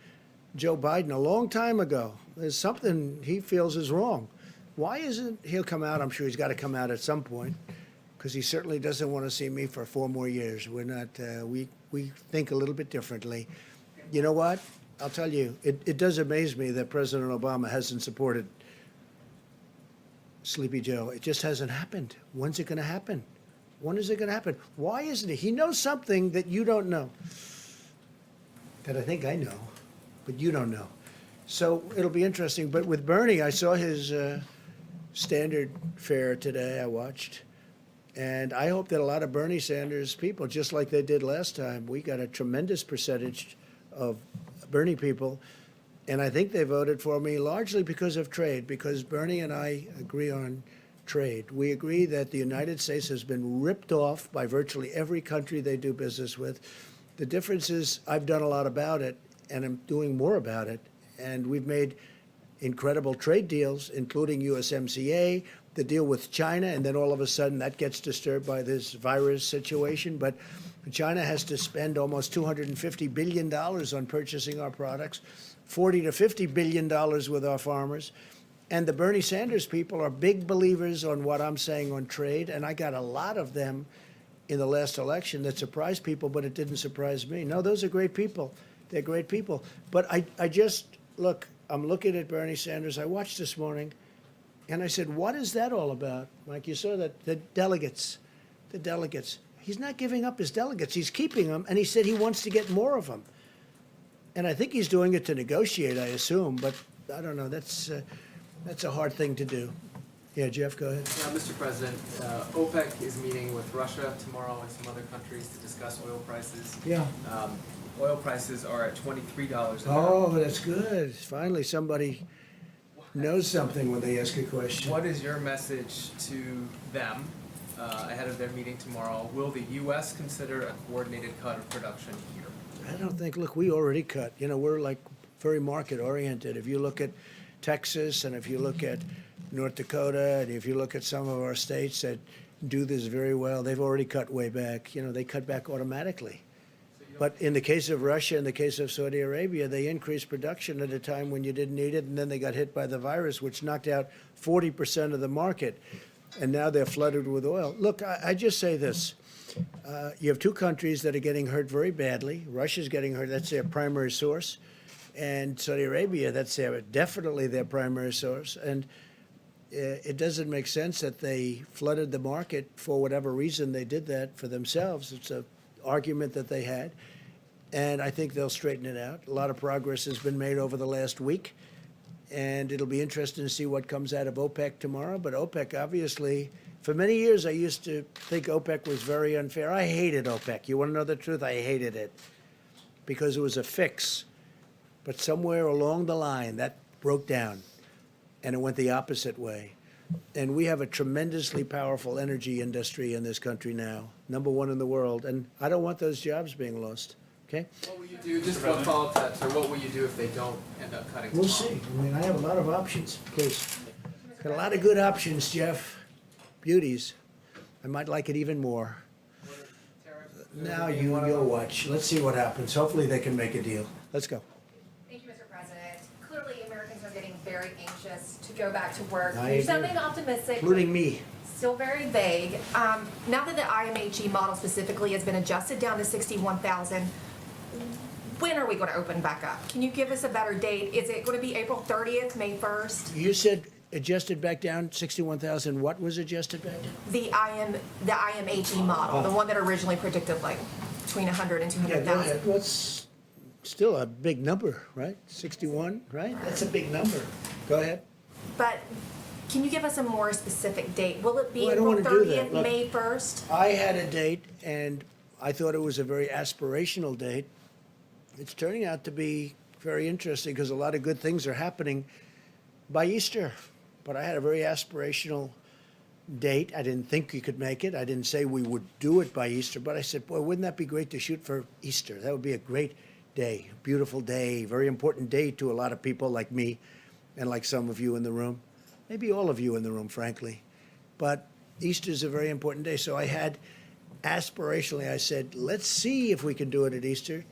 Joe Biden a long time ago. There's something he feels is wrong. Why isn't he'll come out? I'm sure he's got to come out at some point, because he certainly doesn't want to see me for 4 more years. We're not. We think a little bit differently. You know what? I'll tell you, it does amaze me that President Obama hasn't supported Sleepy Joe. It just hasn't happened. When's it going to happen? When is it going to happen? Why isn't it? He knows something that you don't know, that I think I know, but you don't know. So it'll be interesting. But with Bernie, I saw his standard fare today. I watched. And I hope that a lot of Bernie Sanders people, just like they did last time, we got a tremendous percentage of Bernie people. And I think they voted for me largely because of trade, because Bernie and I agree on trade. We agree that the United States has been ripped off by virtually every country they do business with. The difference is I've done a lot about it, and I'm doing more about it. And we've made incredible trade deals, including USMCA, the deal with China, and then all of a sudden that gets disturbed by this virus situation. But China has to spend almost $250 billion on purchasing our products, $40 to $50 billion with our farmers. And the Bernie Sanders people are big believers on what I'm saying on trade, and I got a lot of them in the last election that surprised people, but it didn't surprise me. No, those are great people. They're great people. But I just, look, I'm looking at Bernie Sanders. I watched this morning, and I said, what is that all about? Mike, you saw that, the delegates. He's not giving up his delegates. He's keeping them, and he said he wants to get more of them. And I think he's doing it to negotiate, I assume, but I don't know. That's a hard thing to do. Yeah, Jeff, go ahead. Mr. President, OPEC is meeting with Russia tomorrow and some other countries to discuss oil prices. Yeah. Oil prices are at $23 a barrel. Oh, that's good. Finally, somebody knows something when they ask a question. What is your message to them ahead of their meeting tomorrow? Will the U.S. consider a coordinated cut of production here? I don't think, look, we already cut. You know, we're like very market oriented. If you look at Texas, and if you look at North Dakota, and if you look at some of our states that do this very well, they've already cut way back. You know, they cut back automatically. But in the case of Russia, in the case of Saudi Arabia, they increased production at a time when you didn't need it, and then they got hit by the virus, which knocked out 40% of the market, and now they're flooded with oil. Look, I just say this. You have two countries that are getting hurt very badly. Russia's getting hurt. That's their primary source. And Saudi Arabia, that's definitely their primary source. And it doesn't make sense that they flooded the market for whatever reason they did that for themselves. It's an argument that they had. And I think they'll straighten it out. A lot of progress has been made over the last week. And it'll be interesting to see what comes out of OPEC tomorrow. But OPEC, obviously, for many years, I used to think OPEC was very unfair. I hated OPEC. You want to know the truth? I hated it because it was a fix. But somewhere along the line, that broke down, and it went the opposite way. And we have a tremendously powerful energy industry in this country now, #1 in the world. And I don't want those jobs being lost, okay? What will you do, just one follow-up to that, sir, what will you do if they don't end up cutting We'll tomorrow? see. I mean, I have a lot of options, please. Got a lot of good options, Jeff. Beauties. I might like it even more. Now you'll watch. Let's see what happens. Hopefully they can make a deal. Let's go. Thank you, Mr. President. Clearly, Americans are getting very anxious to go back to work. I There's agree. something optimistic. Including me. Still very vague. Now that the IMHE model specifically has been adjusted down to 61,000, when are we going to open back up? Can you give us a better date? Is it going to be April 30th, May 1st? You said adjusted back down 61,000. What was adjusted back down? The IMHE model, the one that originally predicted like between 100 and Yeah, go 200,000. ahead. Well, it's still a big number, right? 61, right? That's a big number. Go ahead. But can you give us a more specific date? Will it be Well, I don't April wanna do that. 30th, Look, May 1st? I had a date, and I thought it was a very aspirational date. It's turning out to be very interesting because a lot of good things are happening by Easter. But I had a very aspirational date. I didn't think you could make it. I didn't say we would do it by Easter, but I said, boy, wouldn't that be great to shoot for Easter? That would be a great day, beautiful day, very important day to a lot of people like me and like some of you in the room, maybe all of you in the room, frankly. But Easter is a very important day. So I had aspirationally, I said, let's see if we can do it at Easter,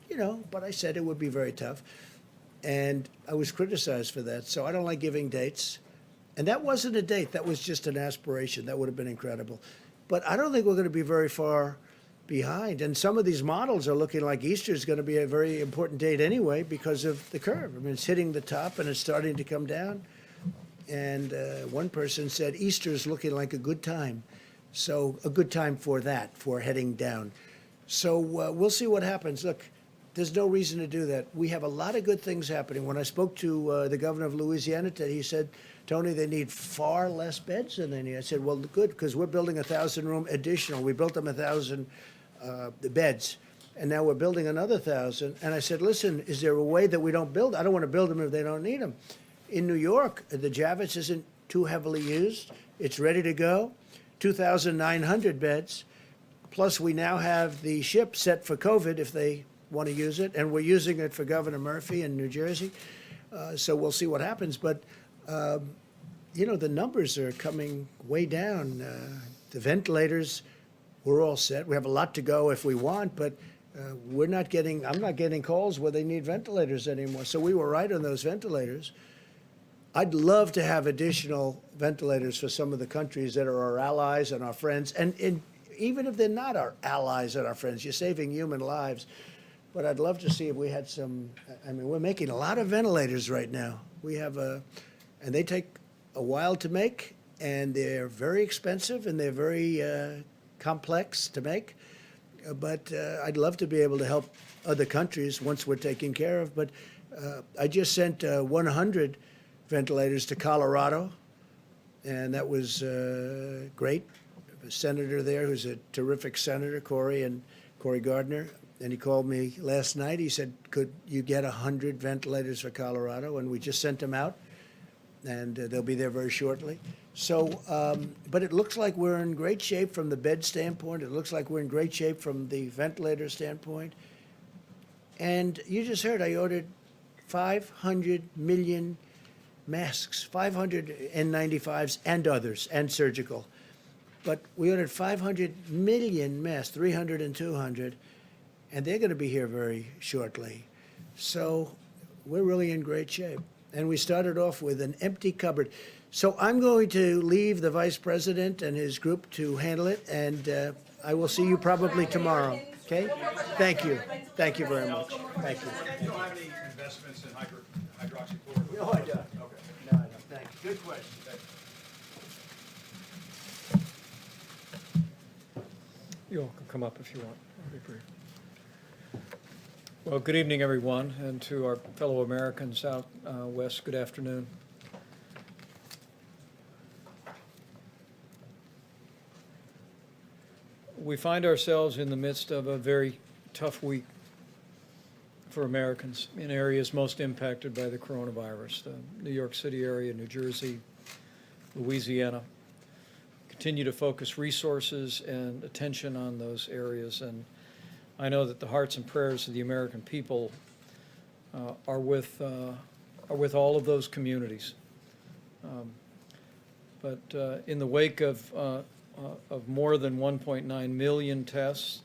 you know, but I said it would be very tough. And I was criticized for that. So I don't like giving dates. And that wasn't a date. That was just an aspiration. That would have been incredible. But I don't think we're going to be very far behind. And some of these models are looking like Easter is going to be a very important date anyway because of the curve. I mean, it's hitting the top and it's starting to come down. And one person said Easter is looking like a good time. So a good time for that, for heading down. So we'll see what happens. Look, there's no reason to do that. We have a lot of good things happening. When I spoke to the governor of Louisiana today, he said, Tony, they need far less beds than they need. I said, well, good, because we're building 1,000-room additional. We built them 1,000 beds, and now we're building another 1,000. And I said, listen, is there a way that we don't build? I don't want to build them if they don't need them. In New York, the Javits isn't too heavily used. It's ready to go. 2,900 beds. Plus, we now have the ship set for COVID if they want to use it, and we're using it for Governor Murphy in New Jersey. So we'll see what happens. But, you know, the numbers are coming way down. The ventilators, we're all set. We have a lot to go if we want, but I'm not getting calls where they need ventilators anymore. So we were right on those ventilators. I'd love to have additional ventilators for some of the countries that are our allies and our friends. And even if they're not our allies and our friends, you're saving human lives. But I'd love to see if we had some, I mean, we're making a lot of ventilators right now. We have and they take a while to make, and they're very expensive, and they're very complex to make. But I'd love to be able to help other countries once we're taken care of. But I just sent 100 ventilators to Colorado, and that was great. A senator there who's a terrific senator, Cory Gardner, and he called me last night. He said, could you get 100 ventilators for Colorado? And we just sent them out, and they'll be there very shortly. So, but it looks like we're in great shape from the bed standpoint. It looks like we're in great shape from the ventilator standpoint. And you just heard I ordered 500 million masks, 500 N95s and others, and surgical. But we ordered 500 million masks, 300 and 200, and they're going to be here very shortly. So we're really in great shape. And we started off with an empty cupboard. So I'm going to leave the vice president and his group to handle it, and I will see you probably tomorrow. Okay? Thank you. Thank you very much. Thank you. You don't have any investments in hydroxychloroquine? No, I don't. Okay. No, thank you. Good question. You all can come up if you want. I'll be brief. Well, good evening, everyone, and to our fellow Americans out west, good afternoon. We find ourselves in the midst of a very tough week for Americans in areas most impacted by the coronavirus, the New York City area, New Jersey, Louisiana. Continue to focus resources and attention on those areas, and I know that the hearts and prayers of the American people are with all of those communities. But in the wake of more than 1.9 million tests,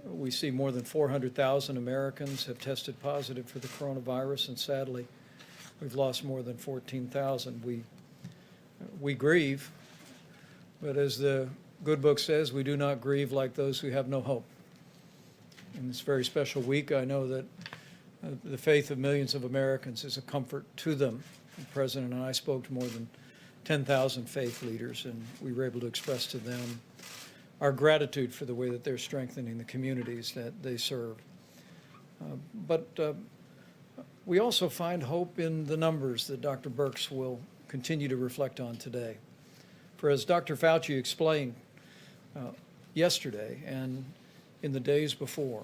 we see more than 400,000 Americans have tested positive for the coronavirus, and sadly, we've lost more than 14,000. We grieve, but as the good book says, we do not grieve like those who have no hope. In this very special week, I know that the faith of millions of Americans is a comfort to them. The President and I spoke to more than 10,000 faith leaders, and we were able to express to them our gratitude for the way that they're strengthening the communities that they serve. But we also find hope in the numbers that Dr. Birx will continue to reflect on today. For as Dr. Fauci explained yesterday and in the days before,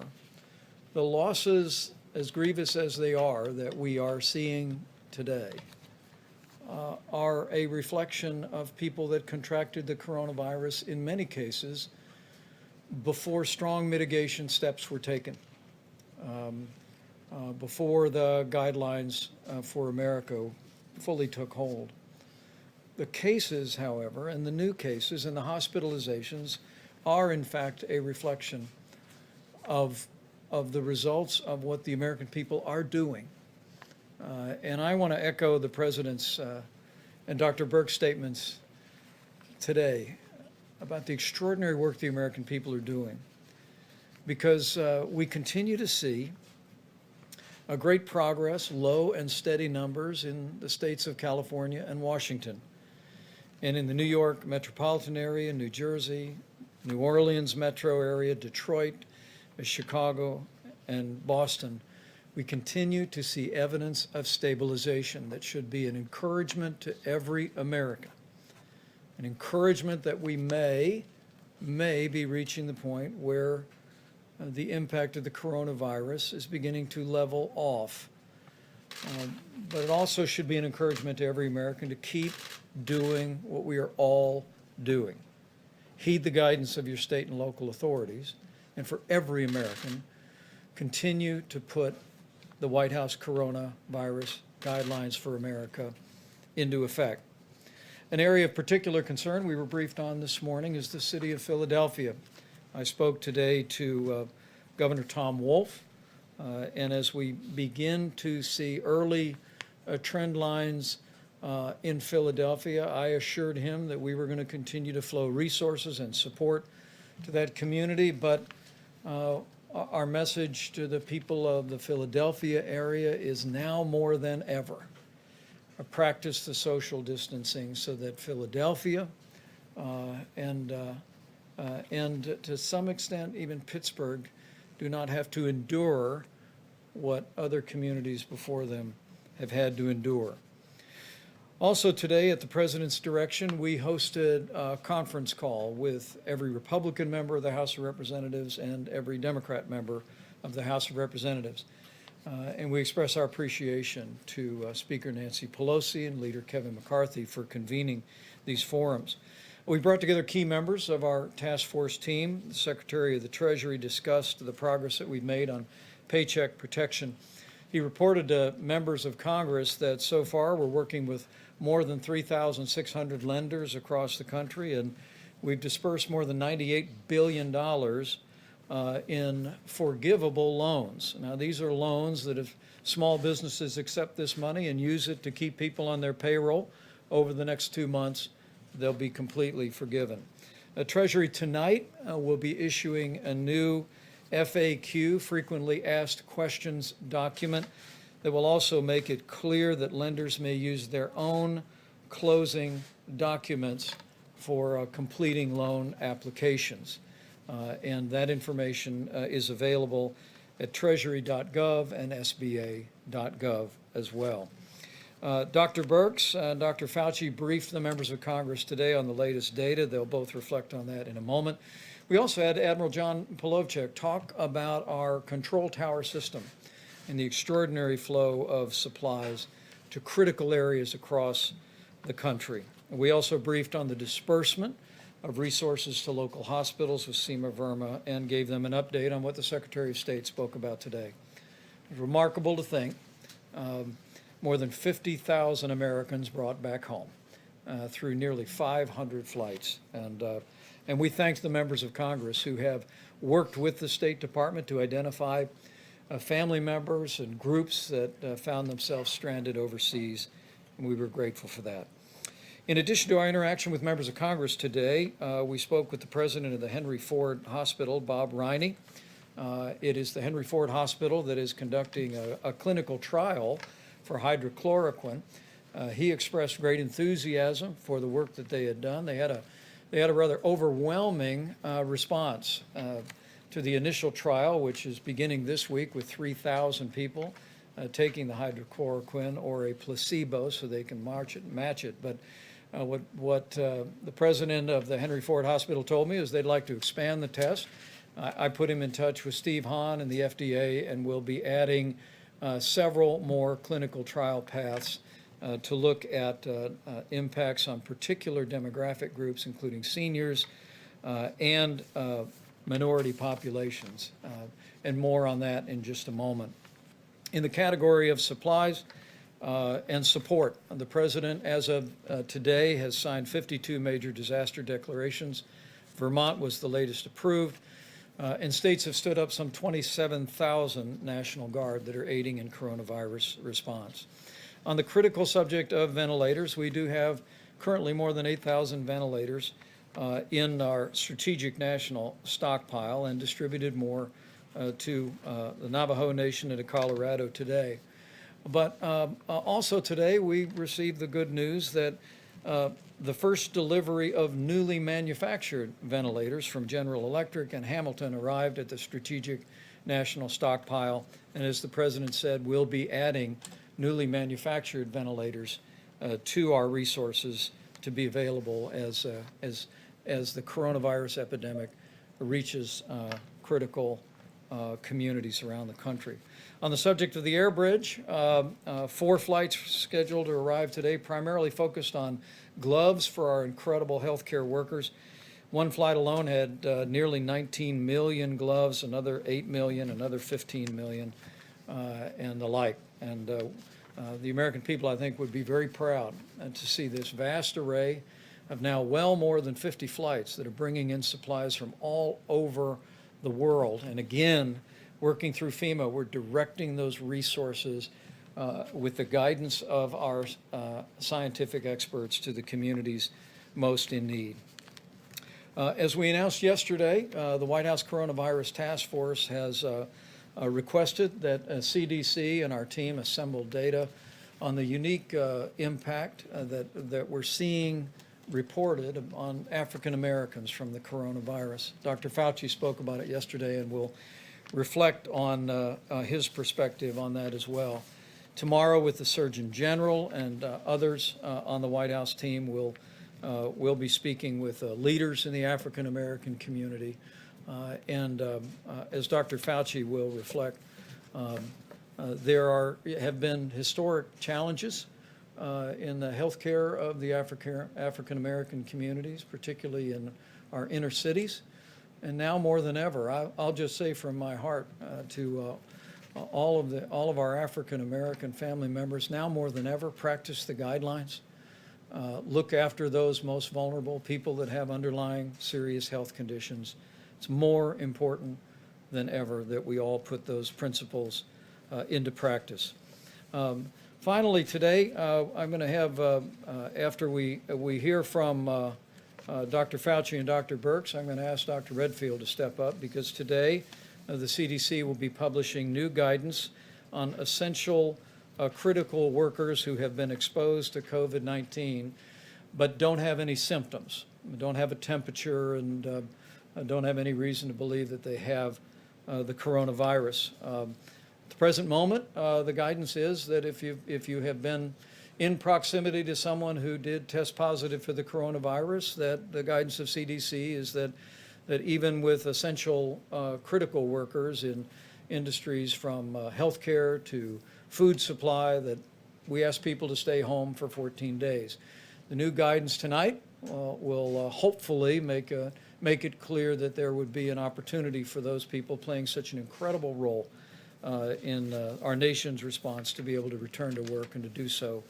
the losses, as grievous as they are, that we are seeing today are a reflection of people that contracted the coronavirus in many cases before strong mitigation steps were taken, before the guidelines for America fully took hold. The cases, however, and the new cases and the hospitalizations are in fact a reflection of the results of what the American people are doing. And I want to echo the President's and Dr. Birx's statements today about the extraordinary work the American people are doing because we continue to see a great progress, low and steady numbers in the states of California and Washington. And in the New York metropolitan area, New Jersey, New Orleans metro area, Detroit, Chicago, and Boston, we continue to see evidence of stabilization that should be an encouragement to every American. An encouragement that we may be reaching the point where the impact of the coronavirus is beginning to level off. But it also should be an encouragement to every American to keep doing what we are all doing. Heed the guidance of your state and local authorities, and for every American, continue to put the White House coronavirus guidelines for America into effect. An area of particular concern we were briefed on this morning is the city of Philadelphia. I spoke today to Governor Tom Wolf, and as we begin to see early trend lines in Philadelphia, I assured him that we were going to continue to flow resources and support to that community, but our message to the people of the Philadelphia area is now more than ever, practice the social distancing so that Philadelphia and to some extent even Pittsburgh do not have to endure what other communities before them have had to endure. Also today, at the President's direction, we hosted a conference call with every Republican member of the House of Representatives and every Democrat member of the House of Representatives. And we express our appreciation to Speaker Nancy Pelosi and Leader Kevin McCarthy for convening these forums. We brought together key members of our task force team. The Secretary of the Treasury discussed the progress that we've made on paycheck protection. He reported to members of Congress that so far we're working with more than 3,600 lenders across the country, and we've dispersed more than $98 billion in forgivable loans. Now, these are loans that if small businesses accept this money and use it to keep people on their payroll over the next 2 months, they'll be completely forgiven. Treasury tonight will be issuing a new FAQ, Frequently Asked Questions document, that will also make it clear that lenders may use their own closing documents for completing loan applications. And that information is available at treasury.gov and sba.gov as well. Dr. Birx and Dr. Fauci briefed the members of Congress today on the latest data. They'll both reflect on that in a moment. We also had Admiral John Polovchik talk about our control tower system and the extraordinary flow of supplies to critical areas across the country. We also briefed on the disbursement of resources to local hospitals with Seema Verma and gave them an update on what the Secretary of State spoke about today. It's remarkable to think more than 50,000 Americans brought back home through nearly 500 flights. And we thank the members of Congress who have worked with the State Department to identify family members and groups that found themselves stranded overseas, and we were grateful for that. In addition to our interaction with members of Congress today, we spoke with the president of the Henry Ford Hospital, Bob Riney. It is the Henry Ford Hospital that is conducting a clinical trial for hydrochloroquine. He expressed great enthusiasm for the work that they had done. They had a rather overwhelming response to the initial trial, which is beginning this week with 3,000 people taking the hydrochloroquine or a placebo so they can match it. But what the president of the Henry Ford Hospital told me is they'd like to expand the test. I put him in touch with Steve Hahn and the FDA, and we'll be adding several more clinical trial paths to look at impacts on particular demographic groups, including seniors and minority populations, and more on that in just a moment. In the category of supplies and support, the President, as of today, has signed 52 major disaster declarations. Vermont was the latest approved, and states have stood up some 27,000 National Guard that are aiding in coronavirus response. On the critical subject of ventilators, we do have currently more than 8,000 ventilators in our strategic national stockpile and distributed more to the Navajo Nation and to Colorado today. But also today, we received the good news that the first delivery of newly manufactured ventilators from General Electric and Hamilton arrived at the Strategic National Stockpile. And as the President said, we'll be adding newly manufactured ventilators to our resources to be available as the coronavirus epidemic reaches critical communities around the country. On the subject of the air bridge, 4 flights scheduled to arrive today, primarily focused on gloves for our incredible healthcare workers. One flight alone had nearly 19 million gloves, another 8 million, another 15 million, and the like. And the American people, I think, would be very proud to see this vast array of now well more than 50 flights that are bringing in supplies from all over the world. And again, working through FEMA, we're directing those resources with the guidance of our scientific experts to the communities most in need. As we announced yesterday, the White House Coronavirus Task Force has requested that CDC and our team assemble data on the unique impact that we're seeing reported on African Americans from the coronavirus. Dr. Fauci spoke about it yesterday, and we'll reflect on his perspective on that as well. Tomorrow, with the Surgeon General and others on the White House team, we'll be speaking with leaders in the African American community. And as Dr. Fauci will reflect, there have been historic challenges in the healthcare of the African American communities, particularly in our inner cities. And now more than ever, I'll just say from my heart to all of our African American family members, now more than ever, practice the guidelines. Look after those most vulnerable, people that have underlying serious health conditions. It's more important than ever that we all put those principles into practice. Finally, today, I'm going to have, after we hear from Dr. Fauci and Dr. Birx, I'm going to ask Dr. Redfield to step up, because today the CDC will be publishing new guidance on essential critical workers who have been exposed to COVID-19 but don't have any symptoms, don't have a temperature, and don't have any reason to believe that they have the coronavirus. At the present moment, the guidance is that if you have been in proximity to someone who did test positive for the coronavirus, that the guidance of CDC is that even with essential critical workers in industries from healthcare to food supply, that we ask people to stay home for 14 days. The new guidance tonight will hopefully make it clear that there would be an opportunity for those people playing such an incredible role in our nation's response to be able to return to work and to do so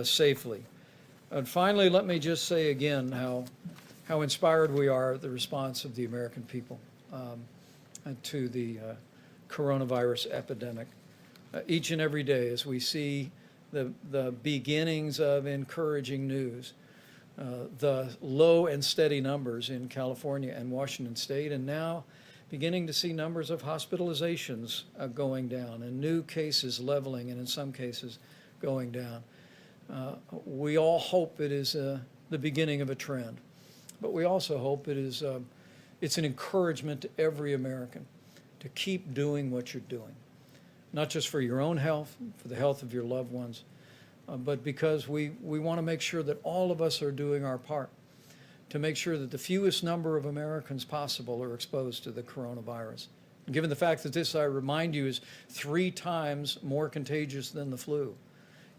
safely. And finally, let me just say again how inspired we are at the response of the American people to the coronavirus epidemic. Each and every day, as we see the beginnings of encouraging news, the low and steady numbers in California and Washington State, and now beginning to see numbers of hospitalizations going down and new cases leveling, and in some cases going down. We all hope it is the beginning of a trend, but we also hope it's an encouragement to every American to keep doing what you're doing, not just for your own health, for the health of your loved ones, but because we want to make sure that all of us are doing our part to make sure that the fewest number of Americans possible are exposed to the coronavirus. Given the fact that this, I remind you, is 3 times more contagious than the flu,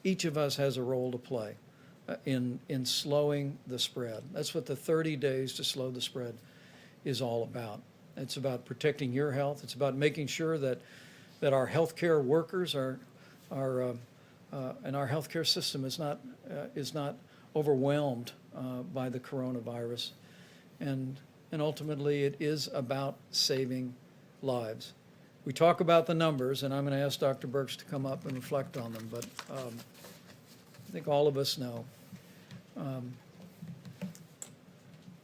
each of us has a role to play in slowing the spread. That's what the 30 days to slow the spread is all about. It's about protecting your health. It's about making sure that our healthcare workers and our healthcare system is not overwhelmed by the coronavirus, and ultimately it is about saving lives. We talk about the numbers, and I'm going to ask Dr. Birx to come up and reflect on them, but I think all of us know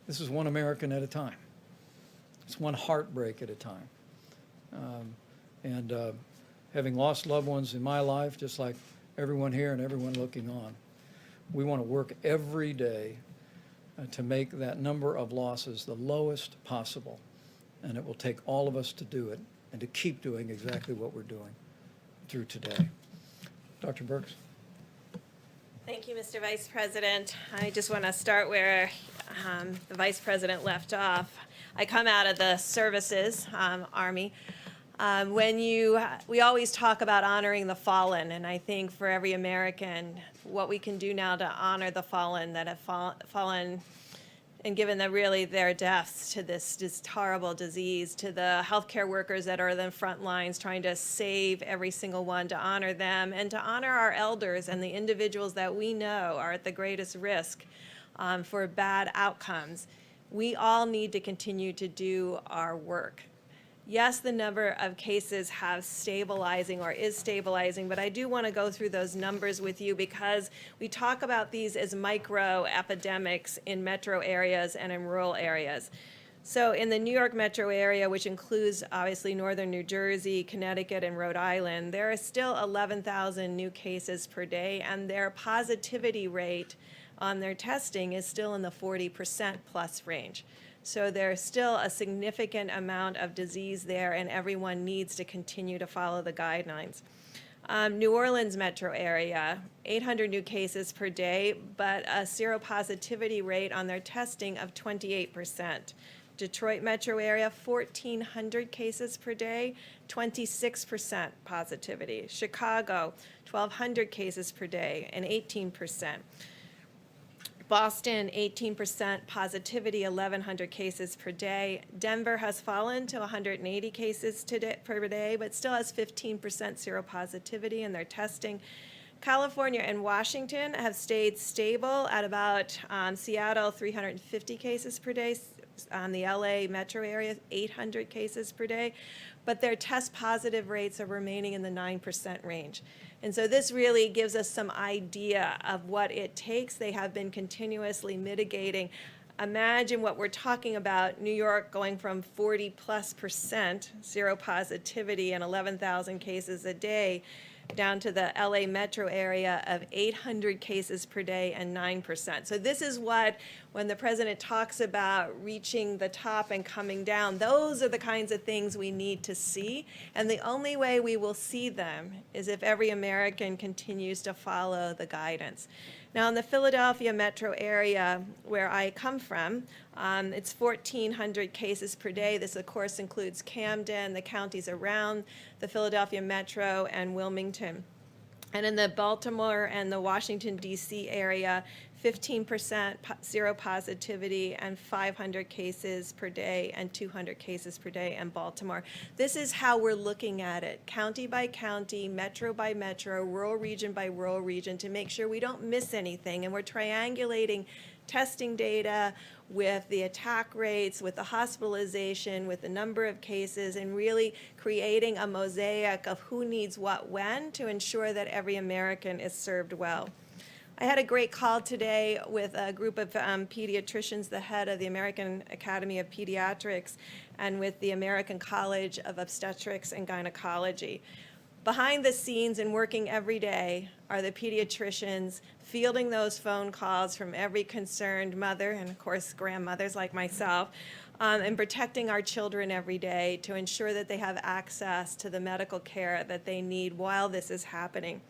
This is one American at a time. It's one heartbreak at a time. Having lost loved ones in my life, just like everyone here and everyone looking on, we want to work every day to make that number of losses the lowest possible. And it will take all of us to do it and to keep doing exactly what we're doing through today. Dr. Birx? Thank you, Mr. Vice President. I just want to start where the Vice President left off. I come out of the services, Army. We always talk about honoring the fallen, and I think for every American, what we can do now to honor the fallen that have fallen and given them really their deaths to this horrible disease, to the healthcare workers that are in the front lines trying to save every single one, to honor them, and to honor our elders and the individuals that we know are at the greatest risk for bad outcomes. We all need to continue to do our work. Yes, the number of cases have stabilizing or is stabilizing, but I do want to go through those numbers with you because we talk about these as micro epidemics in metro areas and in rural areas. So in the New York metro area, which includes obviously northern New Jersey, Connecticut, and Rhode Island, there are still 11,000 new cases per day, and their positivity rate on their testing is still in the 40% plus range. So there's still a significant amount of disease there, and everyone needs to continue to follow the guidelines. New Orleans metro area, 800 new cases per day, but a seropositivity rate on their testing of 28%. Detroit metro area, 1,400 cases per day, 26% positivity. Chicago, 1,200 cases per day, and 18%. Boston, 18% positivity, 1,100 cases per day. Denver has fallen to 180 cases per day, but still has 15% seropositivity in their testing. California and Washington have stayed stable at about Seattle, 350 cases per day. The LA metro area, 800 cases per day. But their test positive rates are remaining in the 9% range. And so this really gives us some idea of what it takes. They have been continuously mitigating. Imagine what we're talking about, New York going from 40+% seropositivity and 11,000 cases a day down to the LA metro area of 800 cases per day and 9%. So this is what, when the president talks about reaching the top and coming down, those are the kinds of things we need to see. And the only way we will see them is if every American continues to follow the guidance. Now, in the Philadelphia metro area, where I come from, it's 1,400 cases per day. This, of course, includes Camden, the counties around the Philadelphia metro, and Wilmington. And in the Baltimore and the Washington, D.C. area, 15% seropositivity and 500 cases per day and 200 cases per day in Baltimore. This is how we're looking at it, county by county, metro by metro, rural region by rural region, to make sure we don't miss anything. And we're triangulating testing data with the attack rates, with the hospitalization, with the number of cases, and really creating a mosaic of who needs what when to ensure that every American is served well. I had a great call today with a group of pediatricians, the head of the American Academy of Pediatrics, and with the American College of Obstetrics and Gynecology. Behind the scenes and working every day are the pediatricians fielding those phone calls from every concerned mother, and of course grandmothers like myself, and protecting our children every day to ensure that they have access to the medical care that they need while this is happening.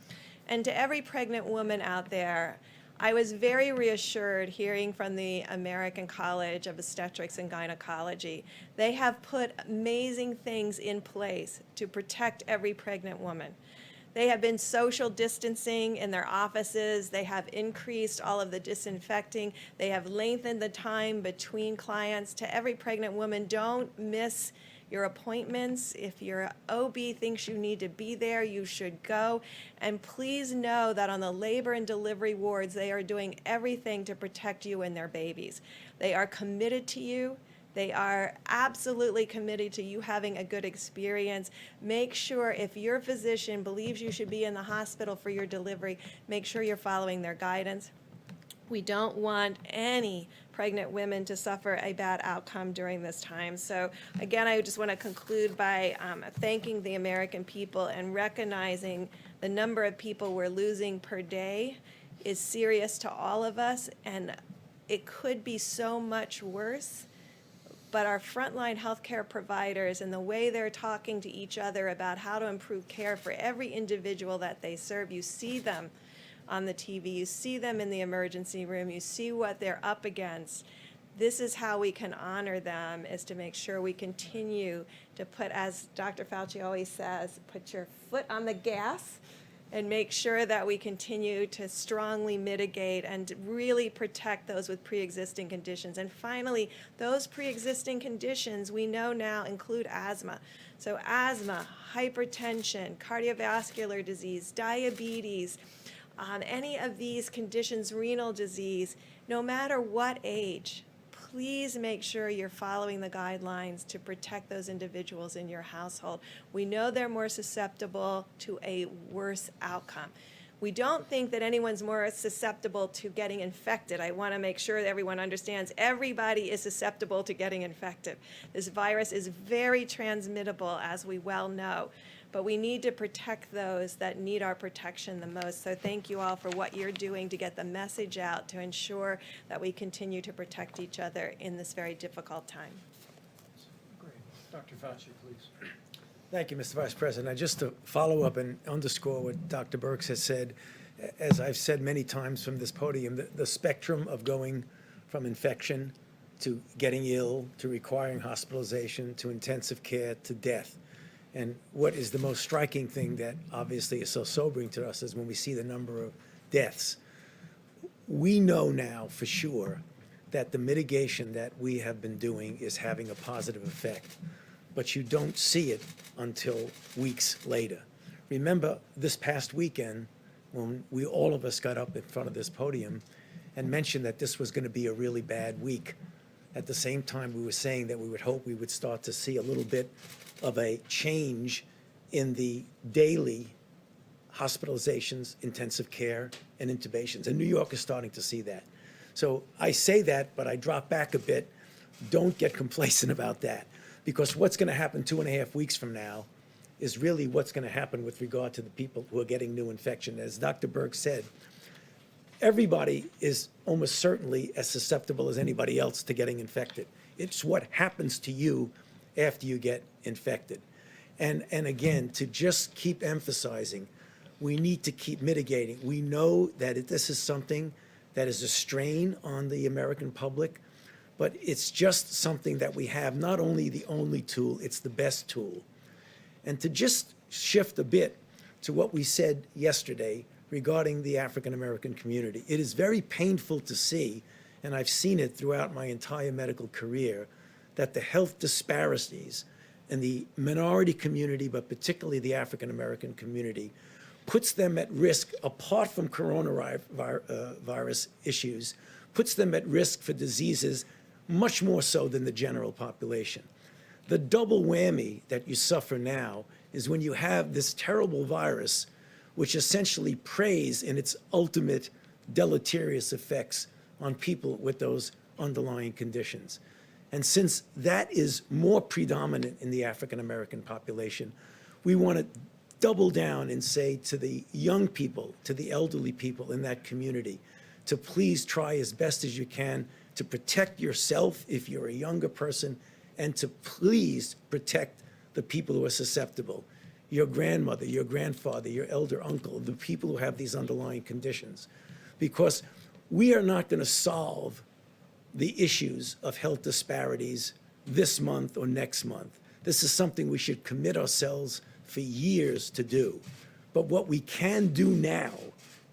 And to every pregnant woman out there, I was very reassured hearing from the American College of Obstetrics and Gynecology. They have put amazing things in place to protect every pregnant woman. They have been social distancing in their offices. They have increased all of the disinfecting. They have lengthened the time between clients. To every pregnant woman, don't miss your appointments. If your OB thinks you need to be there, you should go. And please know that on the labor and delivery wards, they are doing everything to protect you and their babies. They are committed to you. They are absolutely committed to you having a good experience. Make sure if your physician believes you should be in the hospital for your delivery, make sure you're following their guidance. We don't want any pregnant women to suffer a bad outcome during this time. So again, I just want to conclude by thanking the American people and recognizing the number of people we're losing per day is serious to all of us, and it could be so much worse. But our frontline healthcare providers and the way they're talking to each other about how to improve care for every individual that they serve, you see them on the TV, you see them in the emergency room, you see what they're up against. This is how we can honor them, is to make sure we continue to put, as Dr. Fauci always says, put your foot on the gas and make sure that we continue to strongly mitigate and really protect those with pre-existing conditions. And finally, those pre-existing conditions we know now include asthma. So asthma, hypertension, cardiovascular disease, diabetes, any of these conditions, renal disease, no matter what age, please make sure you're following the guidelines to protect those individuals in your household. We know they're more susceptible to a worse outcome. We don't think that anyone's more susceptible to getting infected. I want to make sure that everyone understands everybody is susceptible to getting infected. This virus is very transmittable, as we well know. But we need to protect those that need our protection the most. So thank you all for what you're doing to get the message out to ensure that we continue to protect each other in this very difficult time. Great. Dr. Fauci, please. Thank you, Mr. Vice President. Just to follow up and underscore what Dr. Birx has said, as I've said many times from this podium, the spectrum of going from infection to getting ill, to requiring hospitalization, to intensive care, to death. And what is the most striking thing that obviously is so sobering to us is when we see the number of deaths. We know now for sure that the mitigation that we have been doing is having a positive effect, but you don't see it until weeks later. Remember this past weekend when all of us got up in front of this podium and mentioned that this was going to be a really bad week. At the same time, we were saying that we would hope we would start to see a little bit of a change in the daily hospitalizations, intensive care, and intubations. And New York is starting to see that. So I say that, but I drop back a bit. Don't get complacent about that, because what's going to happen 2.5 weeks from now is really what's going to happen with regard to the people who are getting new infection. As Dr. Birx said, everybody is almost certainly as susceptible as anybody else to getting infected. It's what happens to you after you get infected. And again, to just keep emphasizing, we need to keep mitigating. We know that this is something that is a strain on the American public, but it's just something that we have, not only the only tool, it's the best tool. And to just shift a bit to what we said yesterday regarding the African American community, it is very painful to see, and I've seen it throughout my entire medical career, that the health disparities in the minority community, but particularly the African American community, puts them at risk, apart from coronavirus issues, puts them at risk for diseases much more so than the general population. The double whammy that you suffer now is when you have this terrible virus, which essentially preys in its ultimate deleterious effects on people with those underlying conditions. And since that is more predominant in the African American population, we want to double down and say to the young people, to the elderly people in that community, to please try as best as you can to protect yourself if you're a younger person, and to please protect the people who are susceptible. Your grandmother, your grandfather, your elder uncle, the people who have these underlying conditions. Because we are not going to solve the issues of health disparities this month or next month. This is something we should commit ourselves for years to do. But what we can do now,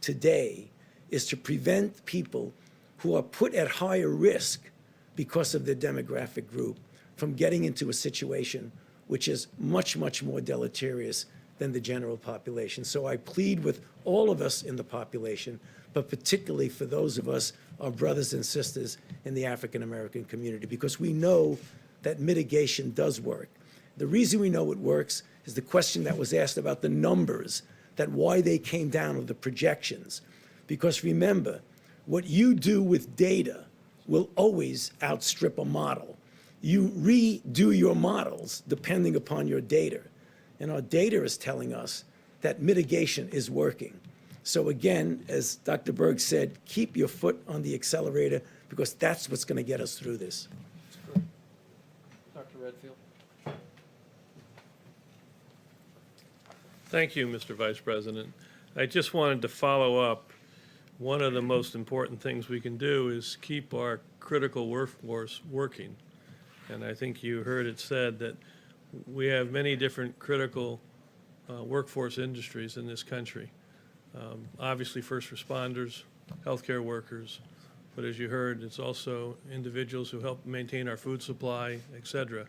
today, is to prevent people who are put at higher risk because of their demographic group from getting into a situation which is much, much more deleterious than the general population. So I plead with all of us in the population, but particularly for those of us, our brothers and sisters in the African American community, because we know that mitigation does work. The reason we know it works is the question that was asked about the numbers, that why they came down, or the projections. Because remember, What you do with data will always outstrip a model. You redo your models depending upon your data. And our data is telling us that mitigation is working. So again, as Dr. Berg said, keep your foot on the accelerator because that's what's going to get us through this. Dr. Redfield? Thank you, Mr. Vice President. I just wanted to follow up. One of the most important things we can do is keep our critical workforce working. And I think you heard it said that we have many different critical workforce industries in this country. Obviously, first responders, healthcare workers, but as you heard, it's also individuals who help maintain our food supply, et cetera.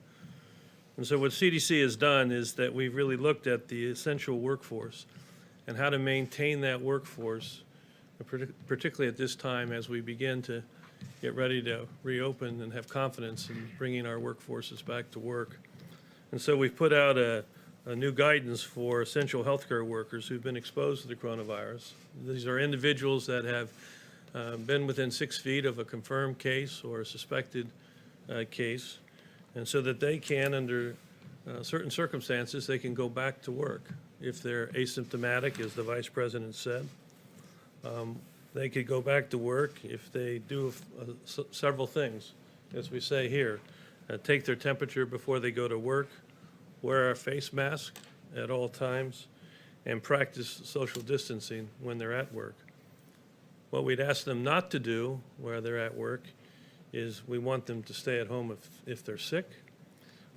And so what CDC has done is that we've really looked at the essential workforce and how to maintain that workforce, particularly at this time as we begin to get ready to reopen and have confidence in bringing our workforces back to work. And so we've put out a new guidance for essential healthcare workers who've been exposed to the coronavirus. These are individuals that have been within 6 feet of a confirmed case or a suspected case, and so that they can, under certain circumstances, they can go back to work. If they're asymptomatic, as the Vice President said, they could go back to work if they do several things, as we say here. Take their temperature before they go to work, wear a face mask at all times, and practice social distancing when they're at work. What we'd ask them not to do while they're at work is we want them to stay at home if they're sick.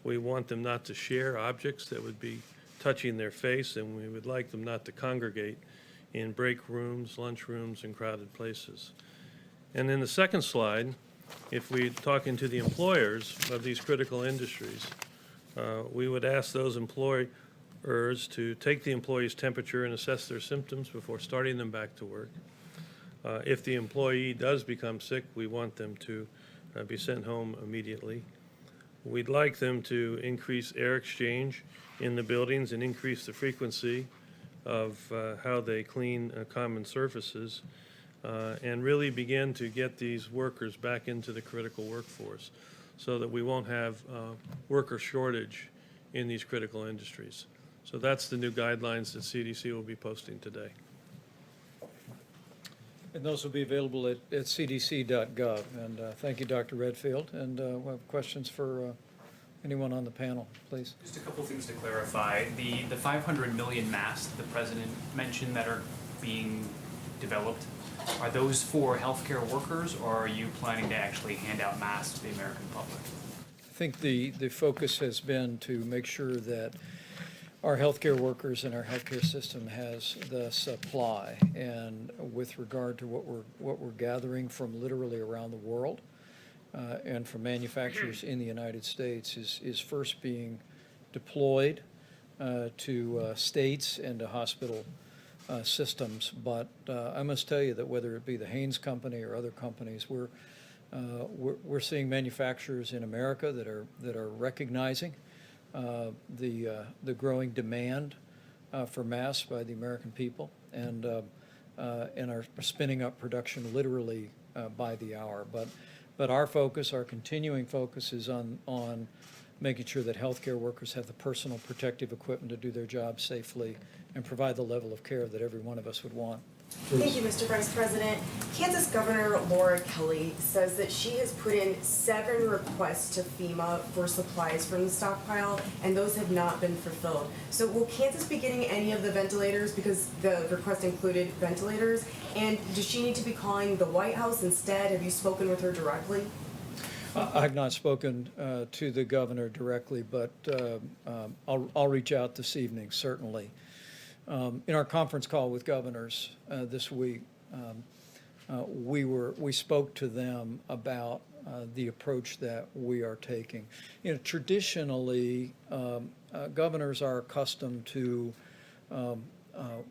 We want them not to share objects that would be touching their face, and we would like them not to congregate in break rooms, lunch rooms, and crowded places. And in the second slide, if we're talking to the employers of these critical industries, we would ask those employers to take the employee's temperature and assess their symptoms before starting them back to work. If the employee does become sick, we want them to be sent home immediately. We'd like them to increase air exchange in the buildings and increase the frequency of how they clean common surfaces, and really begin to get these workers back into the critical workforce so that we won't have worker shortage in these critical industries. So that's the new guidelines that CDC will be posting today. And those will be available at cdc.gov. And thank you, Dr. Redfield. And we'll have questions for anyone on the panel, please. Just a couple things to clarify. The 500 million masks the president mentioned that are being developed, are those for healthcare workers, or are you planning to actually hand out masks to the American public? I think the focus has been to make sure that our healthcare workers and our healthcare system has the supply. And with regard to what we're gathering from literally around the world and from manufacturers in the United States is first being deployed to states and to hospital systems. But I must tell you that whether it be the Haynes Company or other companies, we're seeing manufacturers in America that are recognizing the growing demand for masks by the American people, and are spinning up production literally by the hour. But our focus, our continuing focus, is on making sure that healthcare workers have the personal protective equipment to do their jobs safely and provide the level of care that every one of us would want. Thank you, Mr. Vice President. Kansas Governor Laura Kelly says that she has put in 7 requests to FEMA for supplies from the stockpile, and those have not been fulfilled. So will Kansas be getting any of the ventilators, because the request included ventilators? And does she need to be calling the White House instead? Have you spoken with her directly? I've not spoken to the governor directly, but I'll reach out this evening, certainly. In our conference call with governors this week, we spoke to them about the approach that we are taking. You know, traditionally, governors are accustomed to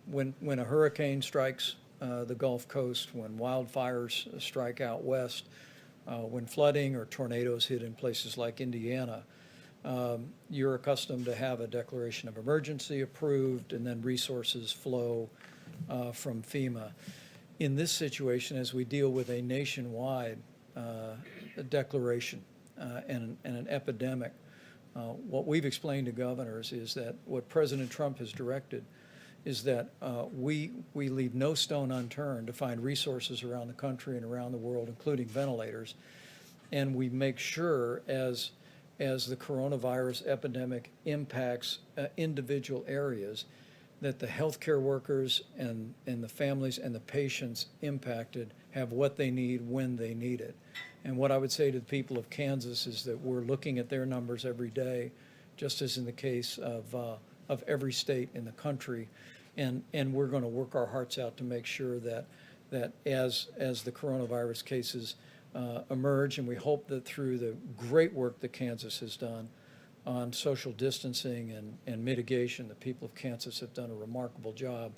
when a hurricane strikes the Gulf Coast, when wildfires strike out west, when flooding or tornadoes hit in places like Indiana. You're accustomed to have a declaration of emergency approved, and then resources flow from FEMA. in this situation, as we deal with a nationwide declaration and an epidemic, what we've explained to governors is that what President Trump has directed is that we leave no stone unturned to find resources around the country and around the world, including ventilators, and we make sure as the coronavirus epidemic impacts individual areas, that the healthcare workers and the families and the patients impacted have what they need when they need it. And what I would say to the people of Kansas is that we're looking at their numbers every day, just as in the case of every state in the country, and we're going to work our hearts out to make sure that as the coronavirus cases emerge, and we hope that through the great work that Kansas has done on social distancing and mitigation, the people of Kansas have done a remarkable job,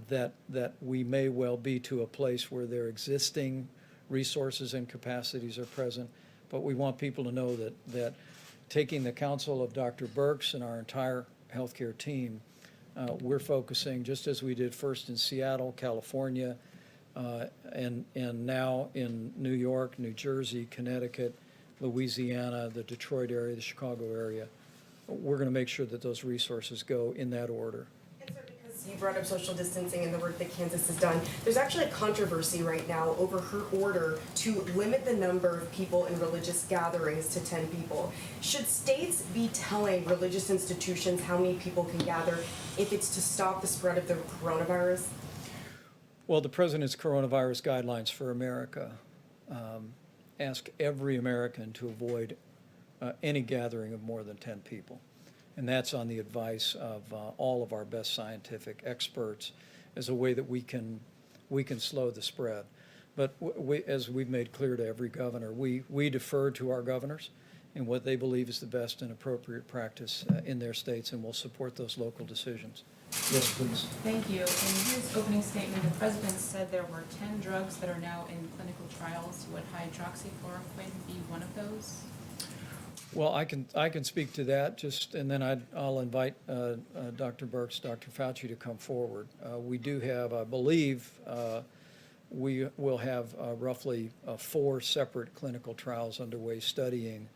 that we may well be to a place where their existing resources and capacities are present. But we want people to know that taking the counsel of Dr. Birx and our entire healthcare team, we're focusing, just as we did first in Seattle, California, and now in New York, New Jersey, Connecticut, Louisiana, the Detroit area, the Chicago area. We're going to make sure that those resources go in that order. And sir, because you brought up social distancing and the work that Kansas has done, there's actually a controversy right now over her order to limit the number of people in religious gatherings to 10 people. Should states be telling religious institutions how many people can gather if it's to stop the spread of the coronavirus? Well, the President's coronavirus guidelines for America ask every American to avoid any gathering of more than 10 people. And that's on the advice of all of our best scientific experts as a way that we can slow the spread. But as we've made clear to every governor, we defer to our governors in what they believe is the best and appropriate practice in their states, and we'll support those local decisions. Yes, please. Thank you. In his opening statement, the president said there were 10 drugs that are now in clinical trials. Would hydroxychloroquine be one of those? Well, I can speak to that, and then I'll invite Dr. Birx, Dr. Fauci to come forward. We do have, I believe, we will have roughly 4 separate clinical trials underway studying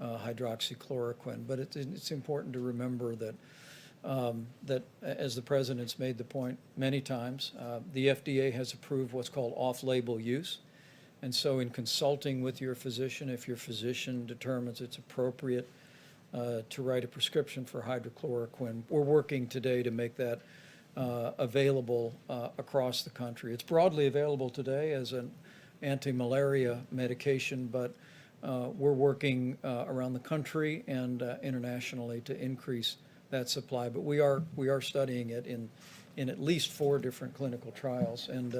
hydroxychloroquine. But it's important to remember that as the President's made the point many times, the FDA has approved what's called off-label use. And so in consulting with your physician, if your physician determines it's appropriate to write a prescription for hydrochloroquine, we're working today to make that available across the country. It's broadly available today as an anti-malaria medication, but we're working around the country and internationally to increase that supply. But we are studying it in at least 4 different clinical trials, and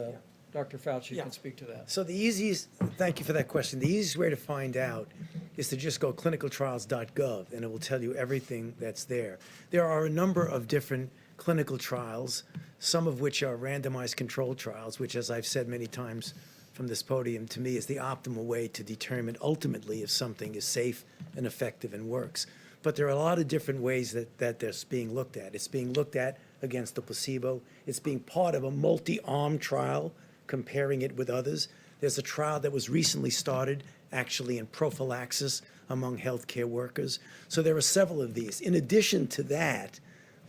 Dr. Fauci can speak to that. So the easiest, thank you for that question. The easiest way to find out is to just go clinicaltrials.gov, and it will tell you everything that's there. There are a number of different clinical trials, some of which are randomized controlled trials, which, as I've said many times from this podium, to me is the optimal way to determine ultimately if something is safe and effective and works. But there are a lot of different ways that that's being looked at. It's being looked at against the placebo. It's being part of a multi-arm trial, comparing it with others. There's a trial that was recently started, actually in prophylaxis among healthcare workers. So there are several of these. In addition to that,